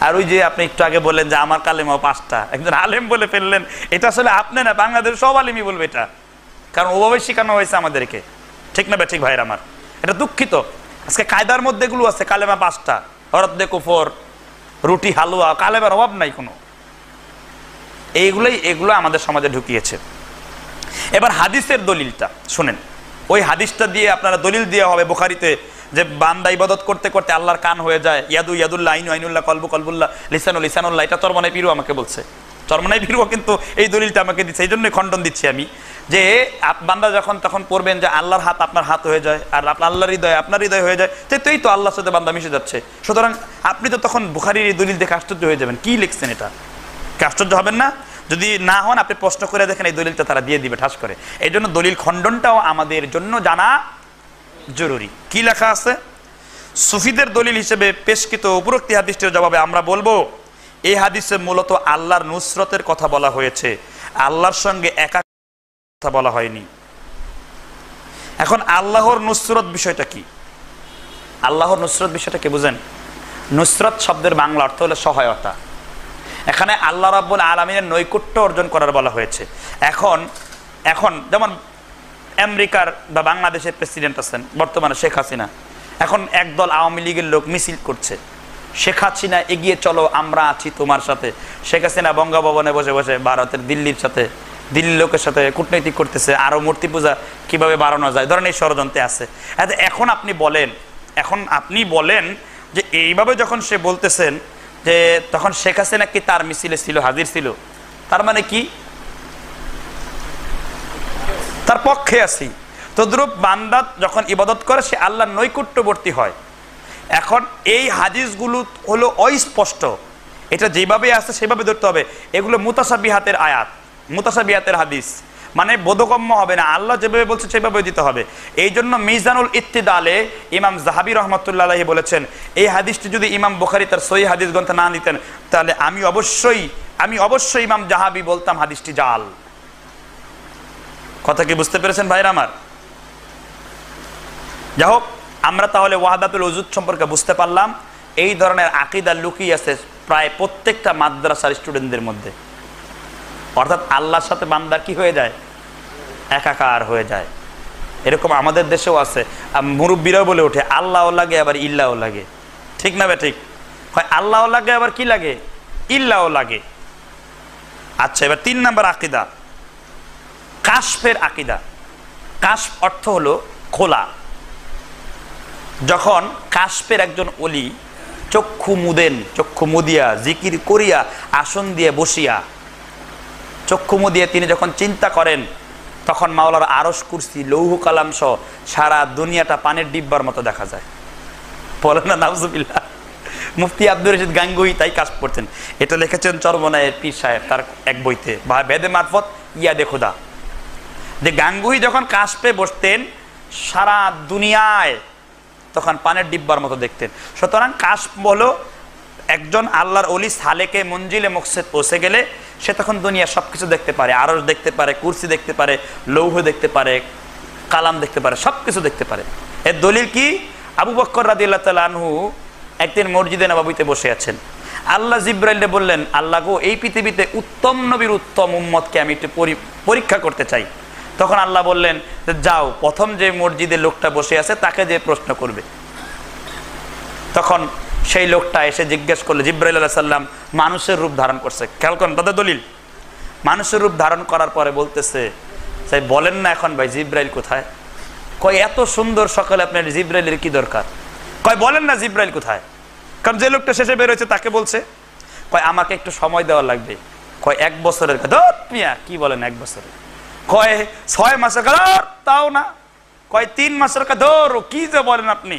আর ওই যে আপনি একটু আগে বললেন যে আমার কালেমা 5টা, একজন আলেম বলে ফেললেন, এটা আসলে আপনি না, বাংলাদেশ সব আলেমই বলবে এটা, কারণ ওভাবে শেখানো হয়েছে আমাদেরকে। ঠিক না ঠিক ভাইরা আমার? এটা দুঃখিত। আজকে কায়দার মধ্যে এগুলো আছে, কালেমা 5টা, হরদ্দে কুফর, রুটি হালুয়া, কালেমার অভাব নাই কোনো। এগুলো আমাদের সমাজে ঢুকিয়েছে। এবার হাদিসের দলিলটা শুনেন, ওই হাদিসটা দিয়ে আপনারা দলিল দেওয়া হবে বুখারীতে যে বান্দা ইবাদত করতে করতে আল্লাহর কান হয়ে যায়, ইয়াদু ইয়াদুল্লাহ, আইনু আইনুল্লাহ, কলবু কলবুল্লাহ, লিসানু লিসানুল্লাহ। এটা চরমনাই পীরও আমাকে বলছে, চরমনাই পীরও কিন্তু এই দলিলটা আমাকে দিচ্ছে, এই জন্যই খণ্ডন দিচ্ছি আমি, যে বান্দা যখন তখন পড়বেন যে আল্লাহর হাত আপনার হাত হয়ে যায় আর আল্লাহর হৃদয় আপনার হৃদয় হয়ে যায়, এই তো আল্লাহর সাথে বান্দা মিশে যাচ্ছে। সুতরাং আপনি তো তখন বুখারীর এই দলিল দেখে আশ্চর্য হয়ে যাবেন, কি লিখছেন এটা, কি আশ্চর্য হবেন না? যদি না হন আপনি প্রশ্ন করে দেখেন, এই দলিলটা তারা দিয়ে দিবে ঠাস করে। এই জন্য দলিল খণ্ডনটাও আমাদের জন্য জানা জরুরি। কি লেখা আছে? সুফিদের দলিল হিসেবে পেশকৃত উপরোক্ত হাদিসটির জবাবে আমরা বলবো, এই হাদিসে মূলত আল্লাহর নুসরতের কথা বলা হয়েছে, আল্লাহর সঙ্গে একা কথা বলা হয়নি। এখন আল্লাহর নুসরত বিষয়টা কি? আল্লাহর নুসরত বিষয়টা কি বুঝেন? নুসরত শব্দের বাংলা অর্থ হলো সহায়তা। এখানে আল্লাহ রাব্বুল আলামিনের নৈকট্য অর্জন করার বলা হয়েছে। এখন যেমন আমেরিকার বা বাংলাদেশের প্রেসিডেন্ট আছেন বর্তমানে শেখ হাসিনা, এখন একদল আওয়ামী লীগের লোক মিছিল করছে, শেখ হাসিনা এগিয়ে চলো আমরা আছি তোমার সাথে। শেখ হাসিনা বঙ্গভবনে বসে বসে ভারতের দিল্লির লোকের সাথে কূটনৈতিক করতেছে, আরো মূর্তি পূজা কিভাবে বাড়ানো যায়, ধরেন এই ষড়যন্ত্রে আছে। এখন আপনি বলেন যে এইভাবে যখন সে বলতেছেন যে তখন শেখ হাসিনা কি তার মিছিলে ছিল, হাজির ছিল, তার মানে কি তার পক্ষে আছি। তদ্রূপ বান্দা যখন ইবাদত করে সে আল্লাহর নৈকট্যবর্তী হয়। এখন এই হাদিসগুলো হলো অস্পষ্ট, এটা যেভাবে আছে সেভাবে ধরতে হবে। এগুলো মুতাশাবিহাতের আয়াত, মুতাশাবিহাতের হাদিস, মানে বোধগম্য হবে না, আল্লাহ যেভাবে বলছে সেভাবে দিতে হবে। এই জন্য মিজানুল ইত্তিদালে ইমাম যাহাবী রাহমাতুল্লাহ আলাইহি বলেছেন, এই হাদিসটি যদি ইমাম বুখারী তার সহিহ হাদিস গ্রন্থে না নিতেন তাহলে আমি অবশ্যই ইমাম যাহাবী বলতাম হাদিসটি জাল। কথা কি বুঝতে পেরেছেন ভাইরা আমার? যাই হোক, আমরা তাহলে ওয়াহদাতুল ওজুদ সম্পর্কে বুঝতে পারলাম। এই ধরনের আকীদা লুকিয়ে আছে প্রায় প্রত্যেকটা মাদ্রাসার স্টুডেন্টদের মধ্যে, অর্থাৎ আল্লাহর সাথে বান্দা কি হয়ে যায়, একাকার হয়ে যায়। এরকম আমাদের দেশেও আছে, মুরব্বীরাও বলে ওঠে আল্লাহও লাগে আবার ইল্লাও লাগে। ঠিক না বে ঠিক? হয় আল্লাহও লাগে আবার কি লাগে, ইল্লাও লাগে। আচ্ছা, এবার 3 নম্বর আকীদা, কাশফের আকীদা। কাশফ অর্থ হলো খোলা, যখন কাশফের একজন ওলি চক্ষু মুদিয়া জিকির করিয়া আসন দিয়ে বসিয়া চক্ষু মুদিয়া তিনি যখন চিন্তা করেন, তখন মাওলার আরশ কুরসি লৌহ কালাম সহ সারা দুনিয়াটা পানির ডিব্বার মতো দেখা যায়। বলেন না নাউজুবিল্লাহ। মুফতি আব্দুর রশিদ গাঙ্গুহি তাই কাজ করতেন। এটা লিখেছেন চরমনায়ের পীর সাহেব তার এক বইতে, বা বেদে মারফত ইয়াদে খোদা, যে গাঙ্গুহি যখন কাশফে বসতেন সারা দুনিয়ায় তখন পানের ডিব্বার মতো দেখতেন। সুতরাং কাশফ হলো একজন আল্লাহর ওলি সালেকে মঞ্জিলে মকসেদ পৌঁছে গেলে সে তখন দুনিয়া সবকিছু দেখতে পারে, আরশ দেখতে পারে, কুরসি দেখতে পারে, লৌহ দেখতে পারে, কালাম দেখতে পারে, সবকিছু দেখতে পারে। এর দলিল কি? আবু বকর রাদিয়াল্লাহু তাআলা আনহু একদিন মসজিদে নববীতে বসে আছেন। আল্লাহ জিব্রাইলকে বললেন, আল্লাহ গো, এই পৃথিবীতে উত্তম নবীর উত্তম উম্মতকে আমি একটু পরীক্ষা করতে চাই। তখন আল্লাহ বললেন, যাও, প্রথম যে মসজিদে লোকটা বসে আছে তাকে যে প্রশ্ন করবে। তখন সেই লোকটা এসে জিজ্ঞেস করলো, জিব্রাইল আলাইহিস সালাম মানুষের রূপ ধারণ করছে, খেয়াল করেন তাদের দলিল। মানুষের রূপ ধারণ করার পরে বলতেছে, তাই বলেন না এখন ভাই জিব্রাইল কোথায়? কয় এত সুন্দর সকালে আপনার জিব্রাইলের কি দরকার? কয় বলেন না জিব্রাইল কোথায়? কারণ যে লোকটা শেষে বের হয়েছে তাকে বলছে। কয় আমাকে একটু সময় দেওয়া লাগবে। কয় 1 বছরের কথা। মিয়া কি বলেন 1 বছরের? কয় 6 মাসের কথা, তাও না। কয় 3 মাসের কথা, ধরো কি যে বলেন আপনি?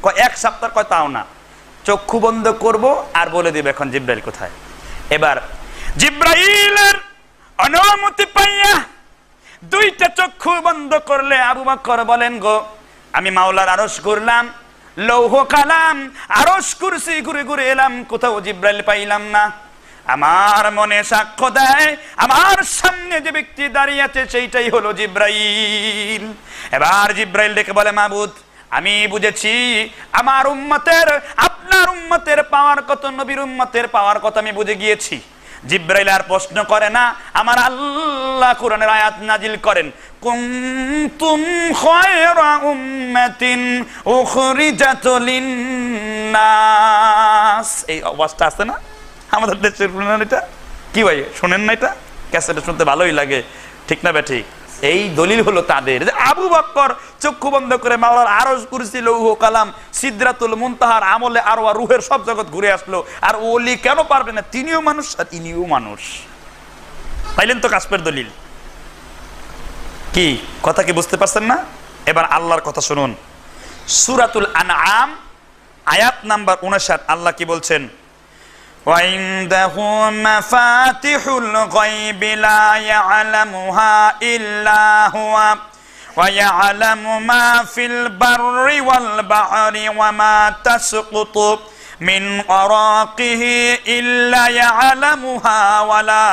কয় 1 সপ্তাহ, কয় তাও না। চক্ষু বন্ধ করব আর বলে দিবে এখন জিব্রাইল কোথায়। এবার জিব্রাইলের অনুমতি পাইয়া 2টা চক্ষু বন্ধ করলে আবু বকর বলেন, গো আমি মাওলার আরশ ঘুরলাম, লৌহ কালাম, আরশ কুরসি ঘুরে ঘুরে এলাম, কোথাও জিব্রাইল পাইলাম না। আমার মনে সাক্ষ্য দেয় আমার সামনে যে ব্যক্তি দাঁড়িয়ে আছে সেইটাই হলো জিব্রাইল। এবার জিব্রাইল ডেকে বলে, মাবুদ, আমি বুঝেছি আমার উম্মতের, আপনার উম্মতের পাওয়ার কত, নবীর উম্মতের পাওয়ার কত আমি বুঝে গিয়েছি। জিব্রাইল আর প্রশ্ন করে না। আমার আল্লাহ কোরআনের আয়াত নাজিল করেন, কুনতুম খায়রা উম্মাতিন উখরিজাত লিন্নাস। এই অবস্থা আছে না আমাদের দেশের? শুনেন এটা কি ভাই, শোনেন না? এটা ক্যাসেটে শুনতে ভালোই লাগে, ঠিক না বেঠিক? এই দলিল হলো তাদের যে আবু বকর চক্ষু বন্ধ করে মাওলার আরশ, কুরসি, লৌহ কালাম, সিদরাতুল মুনতাহার, আমলে আরওয়া, রুহের সব জগৎ ঘুরে আসলো। আর ওলি কেন পারবে না? তিনিও মানুষ আর ইনিও মানুষ। পাইলেন তো কাশফের দলিল? কি কথা কি বুঝতে পারছেন না? এবার আল্লাহর কথা শুনুন। সূরাতুল আনআম আয়াত নাম্বার 59 আল্লাহ কি বলছেন? وعنده مفاتح الغيب لا يعلمها إلا هو ويعلم ما في البر والبحر وما تسقط من ورقه إلا يعلمها ولا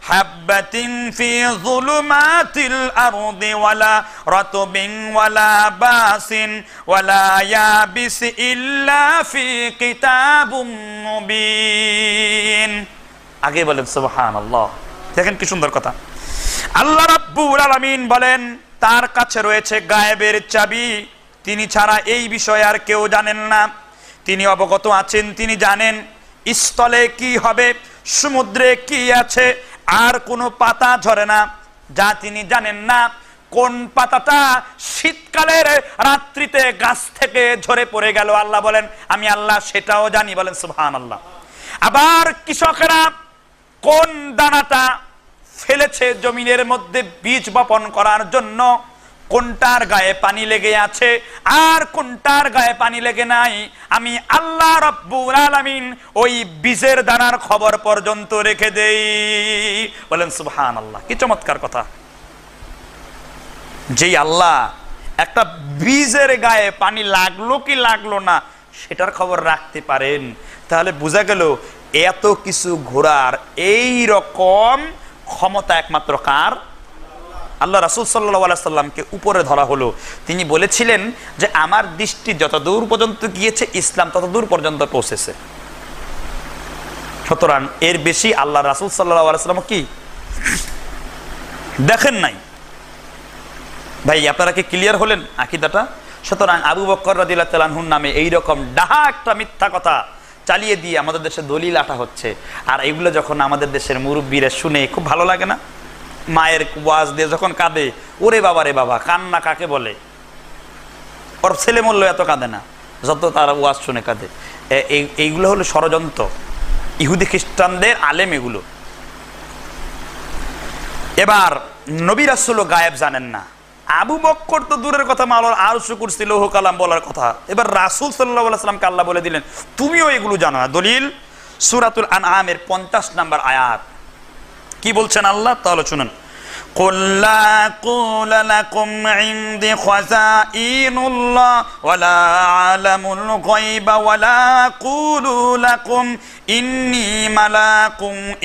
حبة في ظلمات الأرض ولا رطب ولا باس ولا يابس إلا في كتاب مبين। আগে বলেন সুবহানাল্লাহ। দেখেন কি সুন্দর কথা। আল্লাহ রাব্বুল আলামিন বলেন তার কাছে রয়েছে গায়েবের চাবি, তিনি ছাড়া এই বিষয়ে আর কেউ জানেন না। তিনি অবগত আছেন, তিনি জানেন স্থলে কি হবে, সমুদ্রে কি আছে, আর কোনো পাতা ঝরে না যা তিনি জানেন না। কোন পাতাটা শীতকালের রাত্রিতে গাছ থেকে ঝরে পড়ে গেল, আল্লাহ বলেন আমি আল্লাহ সেটাও জানি। বলেন সুবহানাল্লাহ। আবার কৃষকেরা কোন দানাটা ফেলেছে জমিনের মধ্যে বীজ বপন করার জন্য, কোনটার গায়ে পানি লেগে আছে আর কোনটার গায়ে পানি লেগে নাই, আমি আল্লাহ রাব্বুল আলামিন ওই বীজের দানার খবর পর্যন্ত রেখে দেই। বলেন সুবহানাল্লাহ। কি চমৎকার কথা। যেই আল্লাহ একটা বীজের গায়ে পানি লাগলো কি লাগলো না সেটার খবর রাখতে পারেন, তাহলে বোঝা গেল এত কিছু ঘোরার এই রকম ক্ষমতা একমাত্র কার? আল্লাহ রাসূল সাল্লাল্লাহু আলাইহি সাল্লামকে উপরে ধরা হলো। তিনি বলেছিলেন যে আমার দৃষ্টি যত দূর পর্যন্ত গিয়েছে ইসলাম তত দূর পর্যন্ত পৌঁছেছে। সুতরাং এর বেশি আল্লাহ রাসূল সাল্লাল্লাহু আলাইহি সাল্লাম কি দেখেন নাই? ভাই আপনারা কি ক্লিয়ার হলেন আকীদাটা? সুতরাং আবু বকর রাদিয়াল্লাহু তাআলা আনহুর নামে এইরকম ডাহা একটা মিথ্যা কথা চালিয়ে দিয়ে আমাদের দেশে দলিল আটা হচ্ছে। আর এগুলো যখন আমাদের দেশের মুরব্বীরা শুনে খুব ভালো লাগে না? মায়ের ওয়াজ দিয়ে যখন কাঁদে, ওরে বাবা রে বাবা, কান্না কাকে বলে? ওর ছেলে মরলো এত কাঁদে না যত তারা ওয়াজ শুনে কাঁদে। এইগুলো হলো ষড়যন্ত্র, ইহুদি খ্রিস্টানদের আলেম এগুলো। এবার নবী রাসূলও গায়েব জানেন না। আবু বকর তো দূরের কথা, মাওলার আরশ কুরসি লৌহ কালাম বলার কথা। এবার রাসূল সাল্লাল্লাহু আলাইহি ওয়াসাল্লামকে আল্লাহ বলে দিলেন তুমিও এগুলো জানো না। দলিল সূরাতুল আনআমের 50 নম্বর আয়াত। কি বলছেন আল্লাহ? তাহলে শুনুন। قُلْ لَا أَقُولُ لَكُمْ عِندِي خَزَائِنُ اللَّهِ وَلَا أَعْلَمُ الْغَيْبَ وَلَا أَقُولُ لَكُمْ إِنِّي مَلَكٌ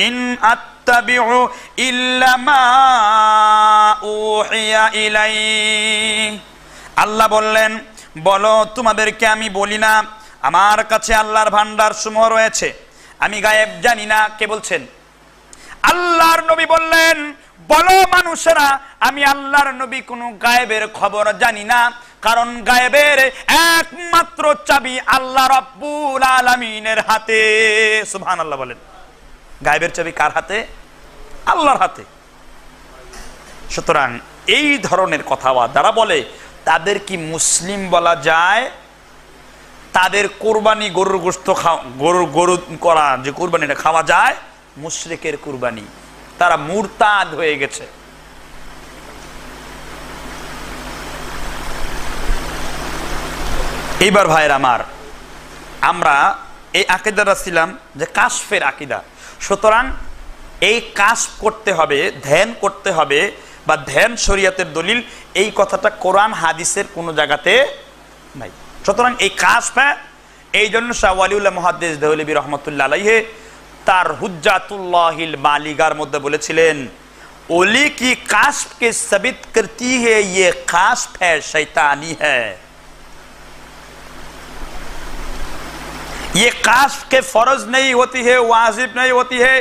إِنْ أَتَّبِعُ إِلَّا مَا أُوحِيَ إِلَيَّ। আল্লাহ বললেন, বলো তোমাদেরকে আমি বলি না আমার কাছে আল্লাহর ভান্ডার সমূহ রয়েছে, আমি গায়েব জানি না। কে বলছেন? আল্লাহর নবী বললেন, বলো মানুষেরা আমি আল্লাহর নবী কোনো গায়েবের খবর জানি না, কারণ গায়েবের একমাত্র চাবি আল্লাহ রাব্বুল আলামিনের হাতে। সুবহানাল্লাহ বলেন। গায়েবের চাবি কার হাতে? আল্লাহর হাতে। সুতরাং এই ধরনের কথা যারা বলে তাদের কি মুসলিম বলা যায়? তাদের কুরবানি গরুর গোশত গরু করা যে কুরবানিটা খাওয়া যায় মুশরিকের কুরবানি। তারা মুরতাদ হয়ে গেছে। এইবার ভাইয়ের আমার, আমরা এই আকীদাটা ছিলাম যে কাশফের আকীদা। সুতরাং এই কাশফ করতে হবে, ধ্যান করতে হবে, বা ধ্যান শরীয়তের দলিল, এই কথাটা কোরআন হাদিসের কোনো জায়গাতে নাই। সুতরাং এই কাশফ, এই জন্য শাহ ওয়ালিউল্লাহ মুহাদ্দিস দেহলভী রহমতুল্লাহ আলাইহি তার হুজ্জাতুল্লাহিল বালিগার মধ্যে বলেছিলেন, ওলি কি काश्फ के साबित करती है ये काश्फ है शैतानी है। ये काश्फ के फर्ज नहीं होती है, वाजिब नहीं होती है,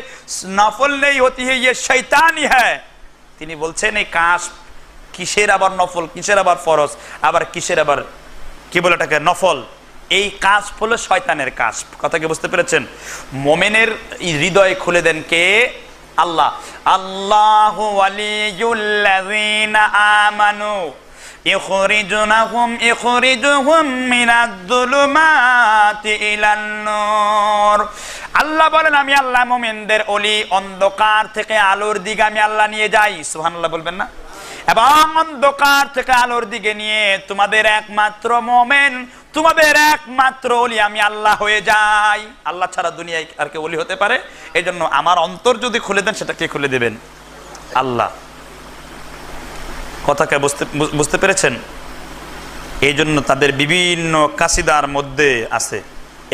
नफल नहीं होती है, ये शैतानी है। তিনি বলছেন এই কাশফ কিসের আবার নফল, কিসের আবার ফরজ, আবার কিসের আবার কি বলে এটাকে নফল। এই কাশফ হলো শয়তানের কাশফ। কথা কি বুঝতে পেরেছেন? মুমিনের হৃদয় খুলে দেন কে? আল্লাহ। আল্লাহু ওয়ালিয়ুল্লাযিনা আমানু ইখরিজুহুম মিনাজ-যুলুমাতি ইলান-নূর। আল্লাহ বলেন আমি আল্লাহ মুমিনদের ওলি, অন্ধকার থেকে আলোর দিকে আমি আল্লাহ নিয়ে যাই। সুবহানাল্লাহ বলবেন না? এবং অন্ধকার থেকে আলোর দিকে নিয়ে তোমাদের একমাত্র মুমিন, তোমাদের একমাত্র ওলি আমি আল্লাহ হয়ে যাই। আল্লাহ ছাড়া দুনিয়ায় আর কেউ ওলি হতে পারে? এই জন্য আমার অন্তর যদি খুলে দেন, সেটা কে খুলে দেবেন? আল্লাহ। কথাকে বুঝতে পেরেছেন? এই জন্য তাদের বিভিন্ন কাসিদার মধ্যে আছে।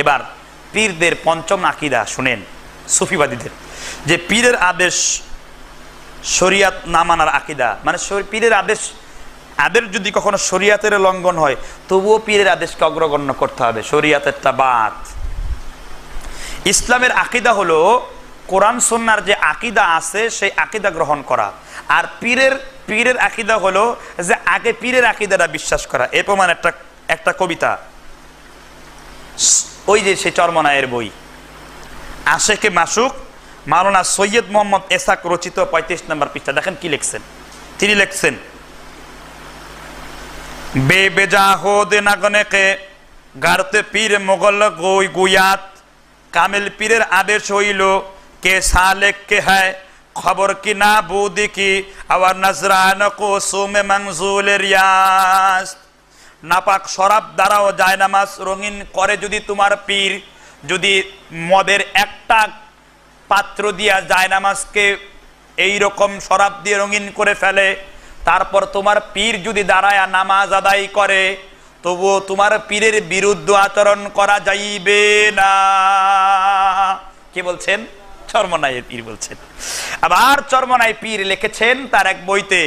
এবার পীরদের পঞ্চম আকীদা শুনেন, সুফিবাদীদের, যে পীরের আদেশ শরিয়াত না মানার আকীদা। মানে পীরের আদেশ যদি কখনো শরিয়াতের লঙ্ঘন হয়, তবুও পীরের আদেশকে অগ্রগণ্য করতে হবে, শরিয়াতেরটা বাদ। ইসলামের আকীদা হলো কোরআন সুন্নাহর যে আকীদা আছে সেই আকীদা গ্রহণ করা। আর পীরের আকীদা হলো যে আগে পীরের আকীদাটা বিশ্বাস করা। এ প্রমাণ একটা কবিতা, ওই যে সেই চরমনায়ের বই আশেকে মাসুক, মাওলানা সৈয়দ মোহাম্মদ এসাক রচিত 35 নম্বর পৃষ্ঠা। দেখেন কি লিখছেন। তিনি লিখছেন, বেবেজা হো দে নাগনে কে গারতে পীর মোগল গুয়াত, কামিল পীরের আদেশ হইল কে সালেক কে হয় খবর কি না বুদি কি আবার নজরান কো সুমে মংজুলে রিয়াজ। নাপাক শরাব দ্বারাও জায়নামাজ রঙিন করে যদি তোমার পীর, যদি মদের একটা পাত্র দিয়া জায়নামাজকে এইরকম শরাব দিয়ে রঙিন করে ফেলে, তারপর তোমার পীর যদি দাঁড়ায় নামাজ আদায় করে, তবুও তোমার পীরের বিরুদ্ধে আচরণ করা যাইবে না। কে বলছেন? চরমনায়ের পীর বলছেন। আবার চরমনায় পীর লিখেছেন তার এক বইতে,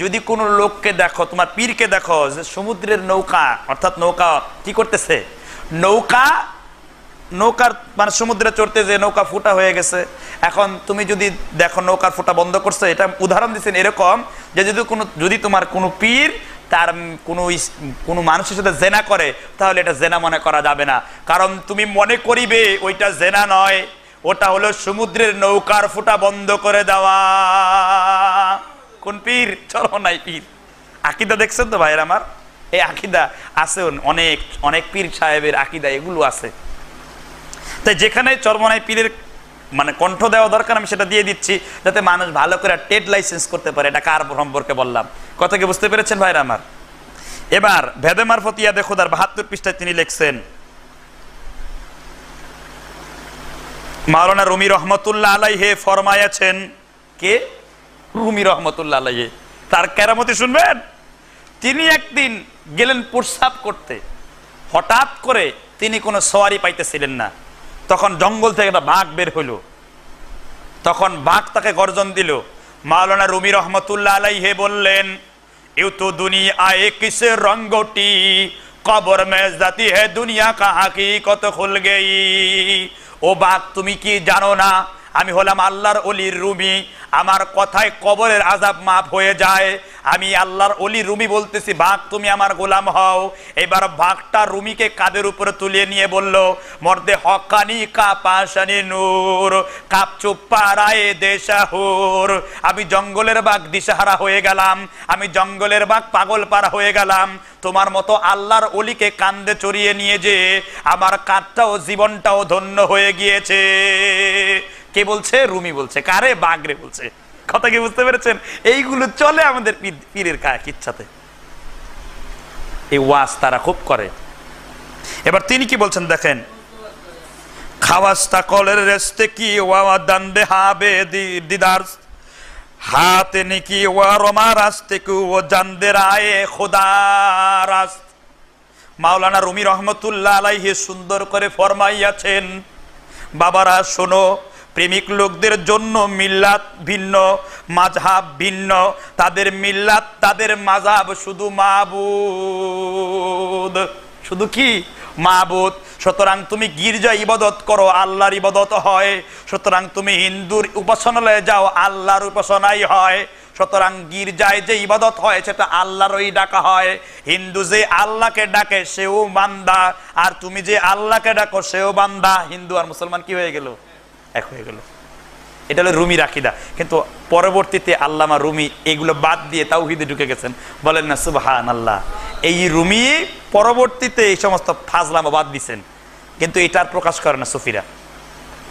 যদি কোনো লোককে দেখো, তোমার পীরকে দেখো যে সমুদ্রের নৌকা, অর্থাৎ নৌকা কি করতেছে, নৌকার মানে সমুদ্রে চড়তে যে নৌকা ফুটা হয়ে গেছে, এখন তুমি যদি দেখো নৌকার ফুটা বন্ধ করছে, এটা উদাহরণ দিচ্ছেন এরকম যে যদি তোমার কোনো পীর তার কোনো মানুষের সাথে জেনা করে, তাহলে এটা জেনা মনে করা যাবে না, কারণ তুমি মনে করিবে ওইটা জেনা নয়, ওটা হলো সমুদ্রের নৌকার ফুটা বন্ধ করে দেওয়া। কোন পীর? চরমনাই পীর। আকীদা দেখছেন তো ভাইয়ের আমার? এই আকীদা আছে, অনেক অনেক পীর সাহেবের আকীদা এগুলো আছে। তাই যেখানে চরমনাই পীরের মানে কণ্ঠ দেওয়া দরকার আমি সেটা দিয়ে দিচ্ছি, যাতে মানুষ ভালো করে ট্রেড লাইসেন্স করতে পারে এটা কার সম্পর্কে বললাম। কথা কি বুঝতে পেরেছেন ভাইরা আমার? এবার ভেদে মারফত ইয়াদে খোদার ৭২ পৃষ্ঠায় তিনি লিখছেন, মাওলানা রুমি রহমতুল্লাহ আলাইহি ফরমায়াছেন, কে? রুমি রহমতুল্লাহ আলাইহি। তার কেরামতি শুনবেন। তিনি একদিন গেলেন প্রস্রাব করতে, হঠাৎ করে তিনি কোনো সওয়ারি পাইতেছিলেন না। তখন জঙ্গল থেকে একটা বাঘ বের হইল, তখন বাঘ তাকে গর্জন দিল। মাওলানা রুমি রহমতুল্লাহ আলাইহি বললেন, ইউ তো দুনিয়া এ কিসে রঙ্গটি, কবর মে জাতি হে দুনিয়া কা হাকিকত খুল গই। ও বাঘ, তুমি কি জানো না আমি হলাম আল্লাহর ওলির রুমি, আমার কথায় কবরের আযাব মাফ হয়ে যায়। আমি আল্লাহর ওলি রুমি বলতেছি, বাঘ তুমি আমার গোলাম হও। এবার বাঘটা রুমিকে কাঁধের উপরে তুলে নিয়ে বলল, মর্দে হকানি কা পাশানি নূর কাপ চুপ্পারায়ে দেশাহুর। আমি জঙ্গলের বাঘ দিশাহারা হয়ে গেলাম, আমি জঙ্গলের বাঘ পাগল পারা হয়ে গেলাম। তোমার মতো আল্লাহর ওলিকে কান্দে চড়িয়ে নিয়ে যে আমার কাঁধটাও জীবনটাও ধন্য হয়ে গিয়েছে। কে বলছে? রুমি বলছে। কারে? বাঘরে বলছে। কথা কি বুঝতে পেরেছেন? এইগুলো চলে আমাদের পীরের ইচ্ছাতে, এই ওয়াজ তারা খুব করে। এবার তিনি কি বলছেন দেখেন, খাওয়াস্তা কলের রেস্তে কি ওয়া দান্দে হাবে দিদার হাতে নিকি ওয়া রমা রাস্তে কু ও জানদে রায়ে খোদা রাস্ত। মাওলানা রুমি রহমতুল্লাহ আলাইহি সুন্দর করে ফরমাইয়াছেন, বাবারা শোনো, প্রেমিক লোকদের জন্য মিল্লাত ভিন্ন, মাযহাব ভিন্ন। তাদের মিল্লাত, তাদের মাযহাব শুধু মাবুদ, শুধু কি? মাবুদ। সুতরাং তুমি গির্জা ইবাদত করো, আল্লাহর ইবাদত হয়। সুতরাং তুমি হিন্দুর উপাসনালয়ে যাও, আল্লাহর উপাসনাই হয়। সুতরাং গির্জায় যে ইবাদত হয় সেটা আল্লাহরই ডাকা হয়। হিন্দু যে আল্লাহকে ডাকে সেও বান্দা, আর তুমি যে আল্লাহকে ডাকো সেও বান্দা। হিন্দু আর মুসলমান কি হয়ে গেল? এক হয়ে গেল। এটা হলো রুমির আকীদা। কিন্তু পরবর্তীতে আল্লামা রুমি এগুলো বাদ দিয়ে তাওহীদে ঢুকে গেছেন। বলেন না সুবহানাল্লাহ। এই রুমি পরবর্তীতে এই সমস্ত ফাজলামো বাদ দিছেন, কিন্তু এটা আর প্রকাশ করে না সুফিরা,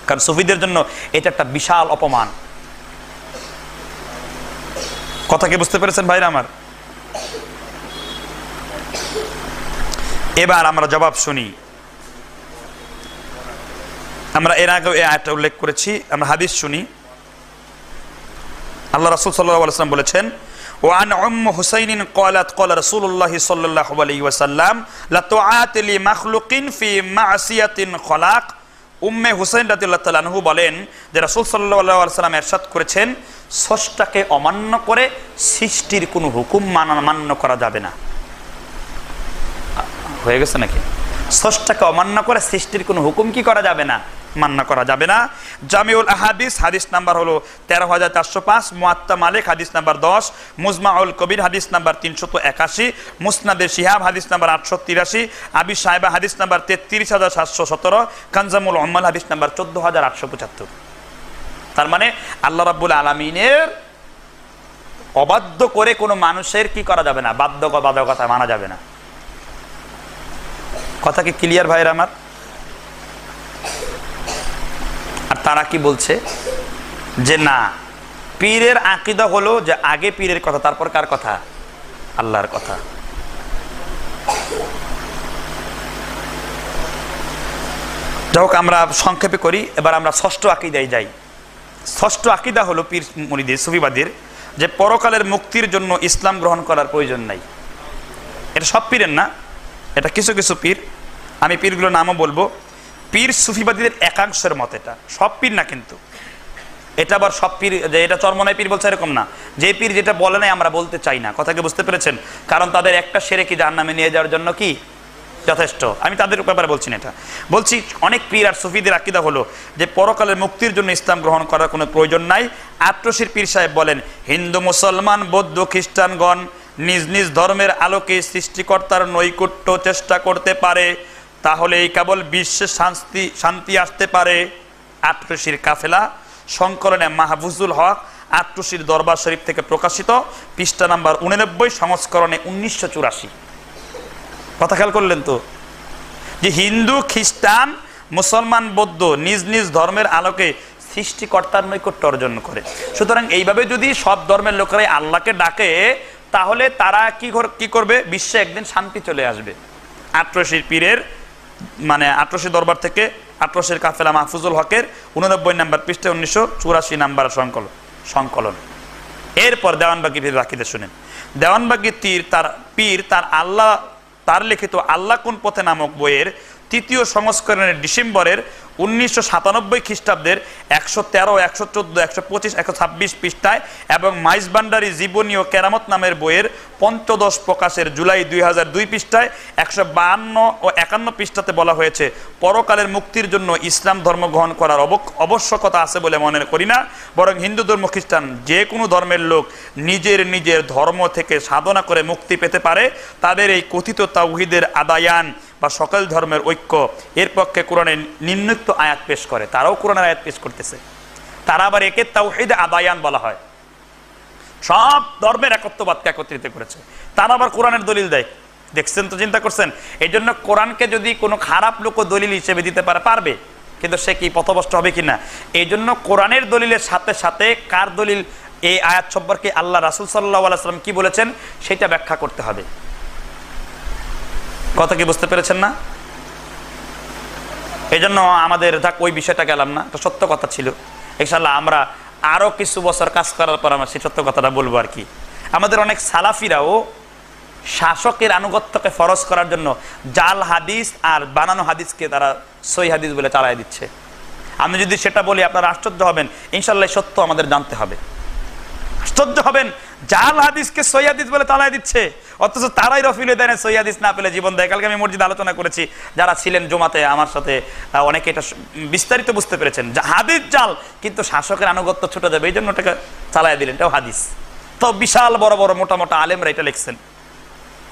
কারণ সুফিদের জন্য এটা একটা বিশাল অপমান। কথা কি বুঝতে পেরেছেন ভাইরা আমার? এবার আমরা জবাব শুনি। আমরা এর আগে এই আয়াতটা উল্লেখ করেছি, আমরা হাদিস শুনি। আল্লাহ রাসূল সাল্লাল্লাহু আলাইহি ওয়াসাল্লাম বলেছেন, ওয়ান উম্মু হুসাইনিন ক্বালাত ক্বালা রাসূলুল্লাহ সাল্লাল্লাহু আলাইহি ওয়াসাল্লাম লা তুআতি লি মাখলুকিন ফি মা'সিয়াতিন খলাক। উম্মে হুসাইন রাদিয়াল্লাহু তাআলা আনহু বলেন যে রাসূল সাল্লাল্লাহু আলাইহি ওয়াসাল্লাম ইরশাদ করেছেন, স্রষ্টাকে অমান্য করে সৃষ্টির কোনো হুকুম মান্য করা যাবে না। হয়ে গেছে নাকি? স্রষ্টাকে অমান্য করে সৃষ্টির কোনো হুকুম কি করা যাবে না? মান্য করা যাবে না। জামিউল আহাদিস হাদিস নাম্বার হলো ১৩,৪০৫, মুয়াত্তা মালিক হাদিস নাম্বার ১০, মুজমাউল কবির হাদিস নাম্বার ৩৮১, মুসনাদে শিহাব হাদিস নাম্বার ৮৮৩, আবি সাহেবা হাদিস নাম্বার ৩৩,৭১৭, কানজামুল উম্মাল হাদিস নাম্বার ১৪,৮৭৫। তার মানে আল্লাহ রাব্বুল আলামিনের অবাধ্য করে কোনো মানুষের কি করা যাবে না? বাধ্যবাধকতা মানা যাবে না। কথা কি ক্লিয়ার ভাইরা আমার? আর তারা কি বলছে যে না, পীরের আকীদা হলো যে আগে পীরের কথা, তারপর কার কথা? আল্লাহর কথা। যাই হোক, আমরা সংক্ষেপে করি। এবার আমরা ষষ্ঠ আকীদায় যাই। ষষ্ঠ আকীদা হলো পীর মুরিদের, সুফিবাদের, যে পরকালের মুক্তির জন্য ইসলাম গ্রহণ করার প্রয়োজন নাই। এটা সব পীরের না, এটা কিছু কিছু পীর, আমি পীরগুলোর নামও বলবো। পীর সুফিবাদীদের একাংশের মত, এটা সব পীর না। কিন্তু এটা আবার সব পীর যে এটা চরমনাই পীর বলছে এরকম না। যে পীর যেটা বলে নাই আমরা বলতে চাই না। কথাকে বুঝতে পেরেছেন? কারণ তাদের একটা শিরকি জাহান্নামে নিয়ে যাওয়ার জন্য কি যথেষ্ট। আমি তাদের ব্যাপারে বলছি না, এটা বলছি অনেক পীর আর সুফিদের আকীদা হলো যে পরকালের মুক্তির জন্য ইসলাম গ্রহণ করার কোনো প্রয়োজন নাই। আট্রসির পীর সাহেব বলেন, হিন্দু মুসলমান বৌদ্ধ খ্রিস্টানগণ নিজ নিজ ধর্মের আলোকে সৃষ্টিকর্তার নৈকট্য চেষ্টা করতে পারে, তাহলে এই কেবল বিশ্বে শান্তি আসতে পারে। আট্রসির কাফেলা সংকলনে মাহফুজুল হক আট্রসির দরবার শরীফ থেকে প্রকাশিত, পৃষ্ঠা নাম্বার 89, সংস্করণে 1984। কথা খেয়াল করলেন তো, যে হিন্দু, খ্রিস্টান, মুসলমান, বৌদ্ধ নিজ নিজ ধর্মের আলোকে সৃষ্টিকর্তার নৈকট্য অর্জন করে। সুতরাং এইভাবে যদি সব ধর্মের লোকেরাই আল্লাহকে ডাকে, তাহলে তারা কি করবে? বিশ্বে একদিন শান্তি চলে আসবে। আটরশির পীরের মানে আটরশি দরবার থেকে আটরশির কাফেলা মাহফুজুল হকের 89 নম্বর পৃষ্ঠা 1984 নাম্বার সংকলন। এরপর দেওয়ানবাগি পীর বাকিতে শুনেন। দেওয়ানবাগি পীর তার লিখিত আল্লাহ কোন পথে নামক বইয়ের 3য় সংস্করণের ডিসেম্বরের 1997 খ্রিস্টাব্দের 113, 114, 125, 126 পৃষ্ঠায় এবং মাইজ ভান্ডারী জীবনী ও কেরামত নামের বইয়ের 15 প্রকাশের জুলাই 2002 পৃষ্ঠায় 152 ও 51 পৃষ্ঠাতে বলা হয়েছে, পরকালের মুক্তির জন্য ইসলাম ধর্ম গ্রহণ করার আবশ্যকতা আছে বলে মনে করি না, বরং হিন্দু ধর্ম, খ্রিস্টান যে কোনো ধর্মের লোক নিজের ধর্ম থেকে সাধনা করে মুক্তি পেতে পারে। তাদের এই কথিত তাওহীদের আদায়ান বা সকল ধর্মের ঐক্য এর পক্ষে কোরআনের নিম্নোক্ত আয়াত পেশ করে। তারাও কোরআনের আয়াত পেশ করতেছে। তারা আবার একে তাওহীদে আদায়ান বলা হয়, সব ধর্মের একত্ববাদকে একত্রিত করেছে। তারা আবার কোরআনের দলিল দেয়। দেখছেন তো, চিন্তা করছেন? এই জন্য কোরআনকে যদি কোনো খারাপ লোক দলিল হিসেবে দিতে পারবে, কিন্তু সে কি পথভ্রষ্ট হবে কিনা। এই জন্য কোরআনের দলিলের সাথে সাথে কার দলিল, এই আয়াত সম্পর্কে আল্লাহ রাসূল সাল্লাল্লাহু আলাইহি ওয়াসাল্লাম কি বলেছেন সেটা ব্যাখ্যা করতে হবে। কথা কি বুঝতে পেরেছেন না? এই জন্য আমাদের ওই বিষয়টা গেলাম না, এটা সত্য কথা ছিল। ইনশাআল্লাহ আমরা আরো কিছু বছর কাজ করার পর আমরা সেই সত্য কথাটা বলবো আর কি। আমাদের অনেক সালাফিরাও শাসকের আনুগত্যকে ফরজ করার জন্য জাল হাদিস আর বানানো হাদিসকে তারা সহি হাদিস বলে চালায় দিচ্ছে। আমি যদি সেটা বলি আপনারা আশ্চর্য হবেন। ইনশাআল্লাহ সত্য আমাদের জানতে হবে। আশ্চর্য হবেন, জাল হাদিসকে সহি হাদিস বলে চালায় দিচ্ছে, অথচ তারাই রফিল দেন সহি হাদিস না পেলে জীবন দেয়। কালকে আমি মসজিদে আলোচনা করেছি, যারা ছিলেন জমাতে আমার সাথে অনেকে এটা বিস্তারিত বুঝতে পেরেছেন। হাদিস জাল, কিন্তু শাসকের আনুগত্য ছুটে যাবে এই জন্য ওটাকে চালায় দিলেন, এটাও হাদিস। তো বিশাল বড় বড় মোটা মোটা আলেমরা এটা লিখছেন।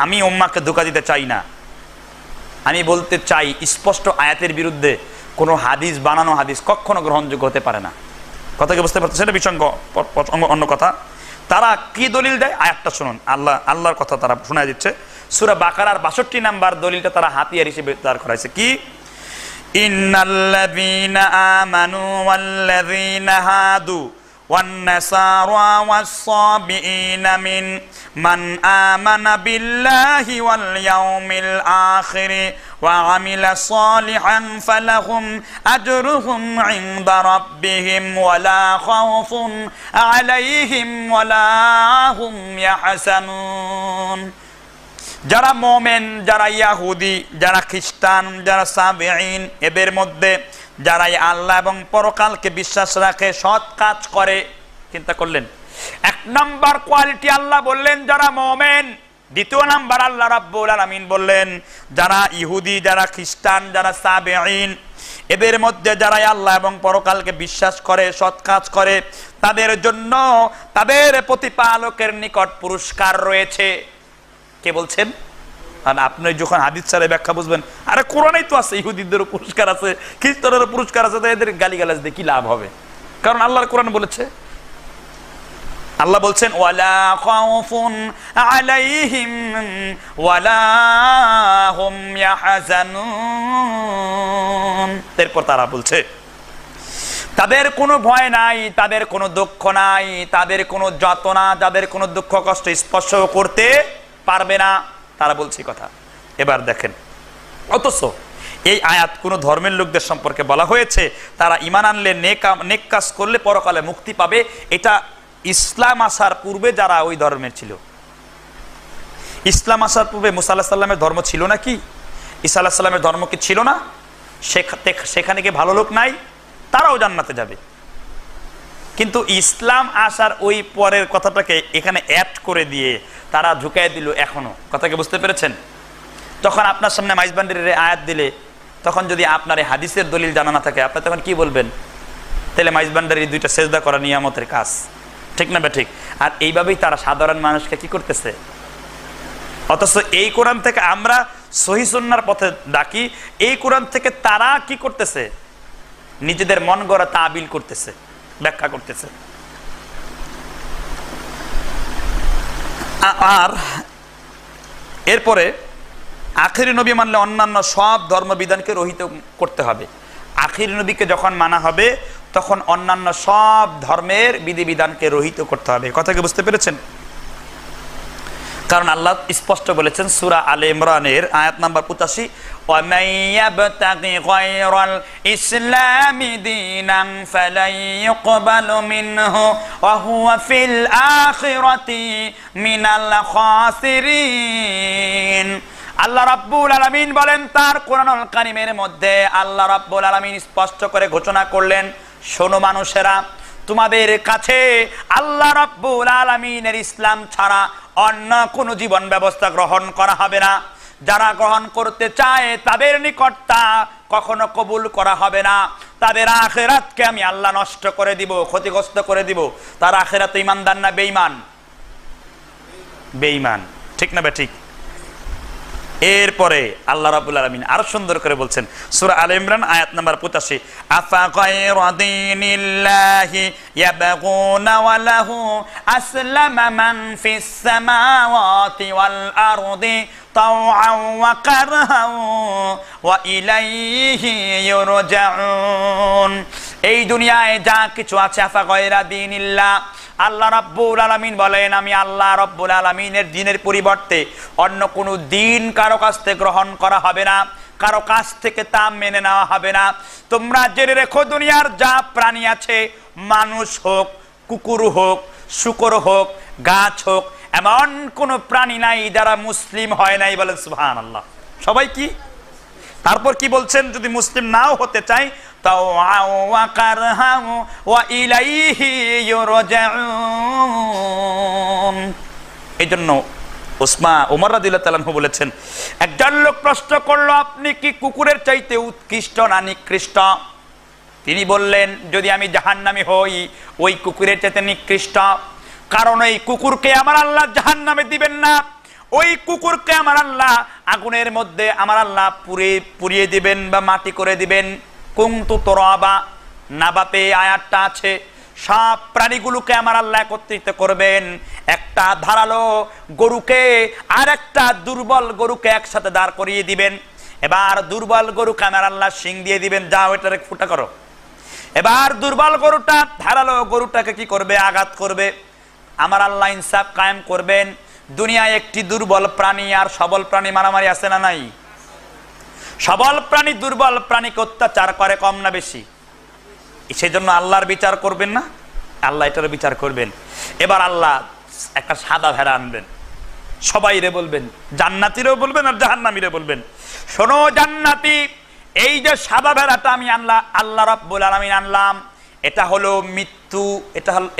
আমি উম্মাহকে ধোঁকা দিতে চাই না, আমি বলতে চাই স্পষ্ট আয়াতের বিরুদ্ধে কোনো হাদিস, বানানো হাদিস কখনো গ্রহণযোগ্য হতে পারে না। কথাকে বুঝতে পারছেন? সেটা বিষয় অন্য কথা। তারা কি দলিল দেয় আয়াতটা শুনুন। আল্লাহর কথা তারা শোনায় দিচ্ছে। সূরা বাকারার 62 নাম্বার দলিলটা তারা হাতিয়ার হিসেবে দাঁড় করাইছে কি? ইন্নাল্লাযীনা আমানু ওয়াল্লাযীনা হাদু ওয়ান-নাসারা ওয়াস-সাবিঈনা মান আমানা বিল্লাহি ওয়াল ইয়াউমিল আখির ওয়া আমিলা সালিহান ফালাহুম আজরুহুম ইনদা রাব্বিহিম ওয়ালা খাউফুন আলাইহিম ওয়ালা হুম ইয়াহজানুন। যারা মুমিন, যারা ইহুদি, যারা খ্রিস্টান, যারা সাবিঈন, এদের মধ্যে যারা আল্লাহ এবং পরকালকে বিশ্বাস রাখে, সৎ কাজ করে। চিন্তা করলেন, 1 নাম্বার কোয়ালিটি আল্লাহ বললেন যারা মুমিন। 2 নাম্বার আল্লাহ রাব্বুল আলামিন বললেন যারা ইহুদি, যারা খ্রিস্টান, যারা সাবিঈন, এদের মধ্যে যারা আল্লাহ এবং পরকালকে বিশ্বাস করে, সৎ কাজ করে, তাদের জন্য তাদের প্রতিপালকের নিকট পুরস্কার রয়েছে। কে বলছেন? আর আপনি যখন হাদিস ছাড়া ব্যাখ্যা বুঝবেন, আরে কোরআনেই তো আছে ইহুদিদেরও পুরস্কার আছে, খ্রিস্টানেরও পুরস্কার আছে, তো এদের গালিগালাজ দিয়ে কি লাভ হবে? কারণ আল্লাহর কোরআন বলেছে। আল্লাহ বলছেন ওয়ালা খাউফুন আলাইহিম ওয়ালা হুম ইয়াহজানুন। এরপর তারা বলছে তাদের কোনো ভয় নাই, তাদের কোনো দুঃখ নাই, তাদের কোনো যাতনা, যাদের কোনো দুঃখ কষ্ট স্পর্শ করতে পারবে না। তারা বলছে কথা। এবার দেখেন, অথচ এই আয়াত কোনো ধর্মের লোকদের সম্পর্কে বলা হয়েছে তারা ঈমান আনলে, নেক কাজ করলে পরকালে মুক্তি পাবে। এটা ইসলাম আসার পূর্বে যারা ওই ধর্মের ছিল। ইসলাম আসার পূর্বে মুসা আলাইহিস সালামের ধর্ম ছিল না কি? ঈসা আলাইহিস সালামের ধর্ম কি ছিল না? সেখানে কি ভালো লোক নাই? তারাও জান্নাতে যাবে। কিন্তু ইসলাম আসার ওই পরের কথাটাকে এখানে অ্যাড করে দিয়ে তারা ঝুঁকাই দিল এখনো। কথাকে বুঝতে পেরেছেন? যখন আপনার সামনে মাইজ ভান্ডারীর আয়াত দিলে, তখন যদি আপনার এই হাদিসের দলিল জানা না থাকে, আপনি তখন কি বলবেন? তাহলে মাইজ ভান্ডারীর 2টা সেজদা করা নিয়ামতের কাজ, ঠিক না ঠিক? আর এইভাবেই তারা সাধারণ মানুষকে কি করতেছে? অথচ এই কোরআন থেকে আমরা সহিহ সুন্নাহর পথে ডাকি, এই কোরআন থেকে তারা কি করতেছে? নিজেদের মন গড়া তাবিল করতেছে, ব্যাখ্যা করতেছে। আর এরপরে আখিরি নবী মানলে অন্যান্য সব ধর্মবিধানকে রহিত করতে হবে। আখিরি নবীকে যখন মানা হবে তখন অন্যান্য সব ধর্মের বিধিবিধানকে রহিত করতে হবে। কথা কি বুঝতে পেরেছেন? কারণ আল্লাহ স্পষ্ট বলেছেন সূরা আলে ইমরানের আয়াত নাম্বার 85, وَمَن يَبْتَغِ غَيْرَ الْإِسْلَامِ دِينًا فَلَن يُقْبَلَ مِنْهُ وَهُوَ فِي الْآخِرَةِ مِنَ الْخَاسِرِينَ। আল্লাহ রাব্বুল আলামিন বলেন তার কোরআনুল কারীমের মধ্যে, আল্লাহ রাব্বুল আলামিন স্পষ্ট করে ঘোষণা করলেন, শোনো মানুষেরা, তোমাদের কাছে আল্লাহ রাব্বুল আলামিনের ইসলাম ছাড়া অন্য কোনো জীবন ব্যবস্থা গ্রহণ করা হবে না। যারা গ্রহণ করতে চায় তাদের নিকট তা কখনো কবুল করা হবে না। তাদের আখিরাতকে আমি আল্লাহ নষ্ট করে দিব, ক্ষতিগ্রস্ত করে দিব। তার আখিরাতে ঈমানদার না বেঈমান? বেঈমান, ঠিক না ঠিক? এরপরে আল্লাহ রাব্বুল আলামিন আরো সুন্দর করে বলছেন সূরা আলে ইমরান আয়াত নাম্বার 85, আফা গায়রা দীনিল্লাহি ইয়াবগুনা ওয়া লাহু আসলামা মান ফিস সামাওয়াতি ওয়াল আরদি তাওআন ওয়া কারহান ওয়া ইলাইহি ইউরজাউন। এই দুনিয়ায় যা কিছু আছে, আফা গায়রা দীনিল্লাহ, আল্লাহ রাব্বুল আলামিন বলেন আমি আল্লাহ রাব্বুল আলামিনের দ্বীনের পরিবর্তে অন্য কোনো দ্বীন কারো কাছ থেকে গ্রহণ করা হবে না, কারো কাছ থেকে তা মেনে নেওয়া হবে না। তোমরা জেনে রেখো দুনিয়ার যা প্রাণী আছে, মানুষ হোক, কুকুর হোক, শূকর হোক, গাছ হোক, এমন কোনো প্রাণী নাই যারা মুসলিম হয় নাই। বলেন সুবহানাল্লাহ। সবাই কি? তারপর কি বলছেন? যদি মুসলিম নাও হতে চাই তাও ওয়া কারহান ওয়া ইলাইহি ইউরজাউন। এইজন্য ওমর রাদিয়াল্লাহু তাআলা বলেছেন, একজন লোক প্রশ্ন করলো আপনি কি কুকুরের চাইতে উৎকৃষ্ট না নিকৃষ্ট? তিনি বললেন যদি আমি জাহান্নামী হই ওই কুকুরের চাইতে নিকৃষ্ট, কারণ এই কুকুরকে আমার আল্লাহ জাহান্নামে দিবেন না। ওই কুকুরকে আমার আল্লাহ আগুনের মধ্যে আমার আল্লাহ পুড়িয়ে দিবেন বা মাটি করে দিবেন। কুনতু তুরাবা, নাবাতে আয়াতটা আছে। সব প্রাণীগুলোকে আমার আল্লাহ একত্রিত করবেন। একটা ধারালো গরুকে আর একটা দুর্বল গরুকে একসাথে দাঁড় করিয়ে দিবেন। এবার দুর্বল গরুকে আমার আল্লাহ শিং দিয়ে দিবেন, যাও এটারে ফুটা করো। এবার দুর্বল গরুটা ধারালো গরুটাকে কি করবে? আঘাত করবে। আমার আল্লাহ ইনসাফ কায়েম করবেন। দুনিয়ায় একটি দুর্বল প্রাণী আর সবল প্রাণী মারামারি আছে না নাই? সবল প্রাণী দুর্বল প্রাণীকে অত্যাচার করে কম না বেশি? সেই জন্য আল্লাহর বিচার করবেন না? আল্লাহ এটার বিচার করবেন। এবার আল্লাহ একটা সাদা ভেড়া আনবেন, সবাই রে বলবেন, জান্নাতীরেও বলবেন আর জাহান্নামীরে বলবেন, শোনো জান্নাতি, এই যে সাদা ভেড়াটা আমি আল্লাহ রাব্বুল আলামিন আনলাম, এটা হলো মৃত্যু।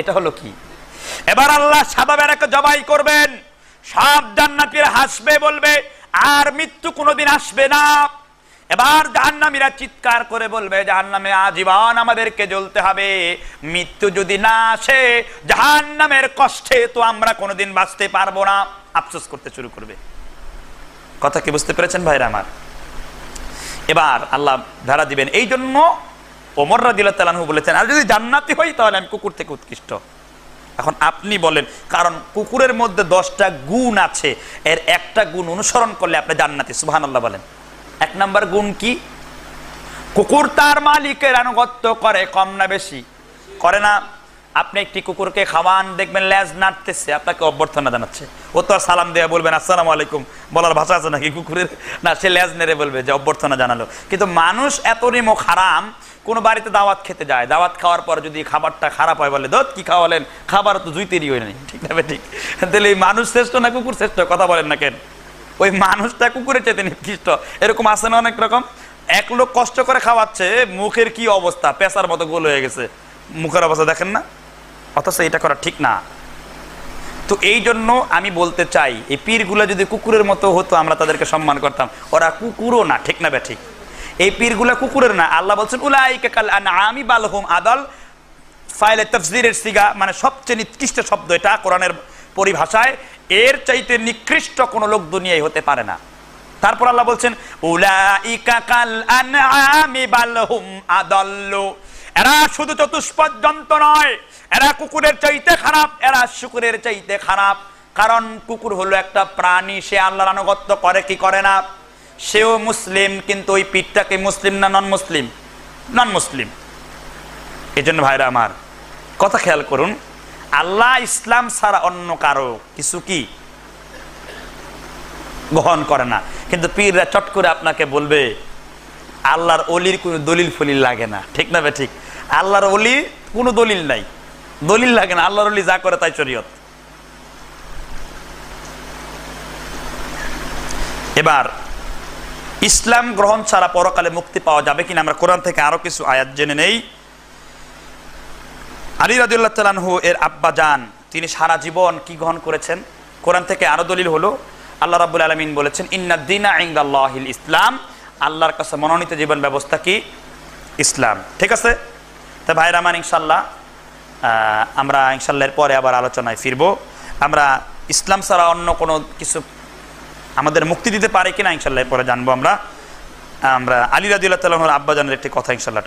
এটা হলো কি? এবার আল্লাহ সাদা ভেড়াকে জবাই করবেন। সব জান্নাতীরা হাসবে, বলবে আর মৃত্যু কোনোদিন আসবে না। এবার জাহান্নামীরা চিৎকার করে বলবে জাহান্নামে আজীবন আমাদেরকে জ্বলতে হবে, মৃত্যু যদি না আসে জাহান্নামের কষ্টে তো আমরা কোনোদিন বাঁচতে পারবো না। আফসোস করতে শুরু করবে। কথা কি বুঝতে পেরেছেন ভাইরা আমার? এবার আল্লাহ ধারা দিবেন। এই জন্য ওমর রাদিয়াল্লাহু তাআলা আনহু বলেছেন আর যদি জান্নাতি হই তাহলে আমি কুকুর থেকে উৎকৃষ্ট। এখন আপনি বলেন, কারণ কুকুরের মধ্যে 10টা গুণ আছে, এর একটা গুণ অনুসরণ করলে আপনি জান্নাতি। সুবহানাল্লাহ বলেন। 1 নাম্বার গুণ কি? কুকুর তার মালিকের আনুগত্য করে, কম না বেশি? করে না? আপনি একটি কুকুরকে খাওয়ান, দেখবেন লেজ নাড়তেছে, আপনাকে অভ্যর্থনা জানাচ্ছে। ও তো আর সালাম দিয়ে বলবেন আসসালামু আলাইকুম বলার ভাষা আছে নাকি কুকুরের? না, সে লেজ নেড়ে বলবে যে অভ্যর্থনা জানালো। কিন্তু মানুষ এত নিমক হারাম, কোন বাড়িতে দাওয়াত খেতে যায়, দাওয়াত খাওয়ার পর যদি খাবারটা খারাপ হয় বলে দোত কি খাওয়ালেন, খাবার তো জুইতেরই হয় নাই, ঠিক না? ঠিক। তাহলে এই মানুষ শ্রেষ্ঠ না কুকুর শ্রেষ্ঠ? কথা বলেন না কেন? ওই মানুষটা কুকুরের চাইতে নিকৃষ্ট। এরকম আছে না অনেক রকম? এক লোক কষ্ট করে খাওয়াচ্ছে, মুখের কি অবস্থা, পেশার মতো গোল হয়ে গেছে মুখের অবস্থা, দেখেন না? অথচ এটা করা ঠিক না। তো এই জন্য আমি বলতে চাই, এই পীরগুলো যদি কুকুরের মতো হতো আমরা তাদেরকে সম্মান করতাম। ওরা কুকুরও না, ঠিক না? ঠিক। এই পীরগুলা কুকুরের না। আল্লাহ বলছেন উলাইকা কাল আনআমি বাল হুম আদাল। ফাইলে তাফসীরের সিগা, মানে সবচেয়ে নিকৃষ্ট শব্দ এটা কোরআনের পরিভাষায়। এর চাইতে নিকৃষ্ট কোনো লোক দুনিয়ায় হতে পারে না। তারপর আল্লাহ বলছেন উলাইকা কাল আনআমি বাল হুম আদাল্লু। এরা শুধু চতুষ্পদ জন্তু নয়, এরা কুকুরের চাইতে খারাপ, এরা শুকুরের চাইতে খারাপ। কারণ কুকুর হলো একটা প্রাণী, সে আল্লাহর আনুগত্য করে কি করে না? সেও মুসলিম, কিন্তু ওই পীরটাকে মুসলিম না নন মুসলিম? নন মুসলিম। এই জন্য ভাইরা আমার কথা খেয়াল করুন, আল্লাহ ইসলাম ছাড়া অন্য কারো কিছু কি গ্রহণ করে না। কিন্তু পীররা চট করে আপনাকে বলবে আল্লাহর অলির কোনো দলিল ফলিল লাগে না, ঠিক না? ঠিক, আল্লাহর অলি কোনো দলিল নাই, দলিল লাগে না, আল্লাহর অলি যা করে তাই শরীয়ত। এবার ইসলাম গ্রহণ ছাড়া পরকালে মুক্তি পাওয়া যাবে কিনা আমরা কোরআন থেকে আরো কিছু আয়াত জেনে নেই। আলী রাদিয়াল্লাহু তাআলা আনহু এর আব্বা জান তিনি সারা জীবন কি গ্রহণ করেছেন? কোরআন থেকে আরো দলিল হলো আল্লাহ রাব্বুল আলামিন বলেছেন ইন্নাদ দীনা ইনদাল্লাহিল ইসলাম, আল্লাহর কাছে মনোনীত জীবন ব্যবস্থা কি? ইসলাম। ঠিক আছে? তা ভাইরা আমার ইনশাআল্লাহ আমরা ইনশাআল্লাহ এর পরে আবার আলোচনায় ফিরবো। আমরা ইসলাম ছাড়া অন্য কোনো কিছু আমাদের মুক্তি দিতে পারে কিনা ইনশাআল্লাহ এর পরে জানবো। আমরা আলী রাদিয়াল্লাহু তাআলা আনহুর আব্বা জানের একটি কথা ইনশাআল্লাহ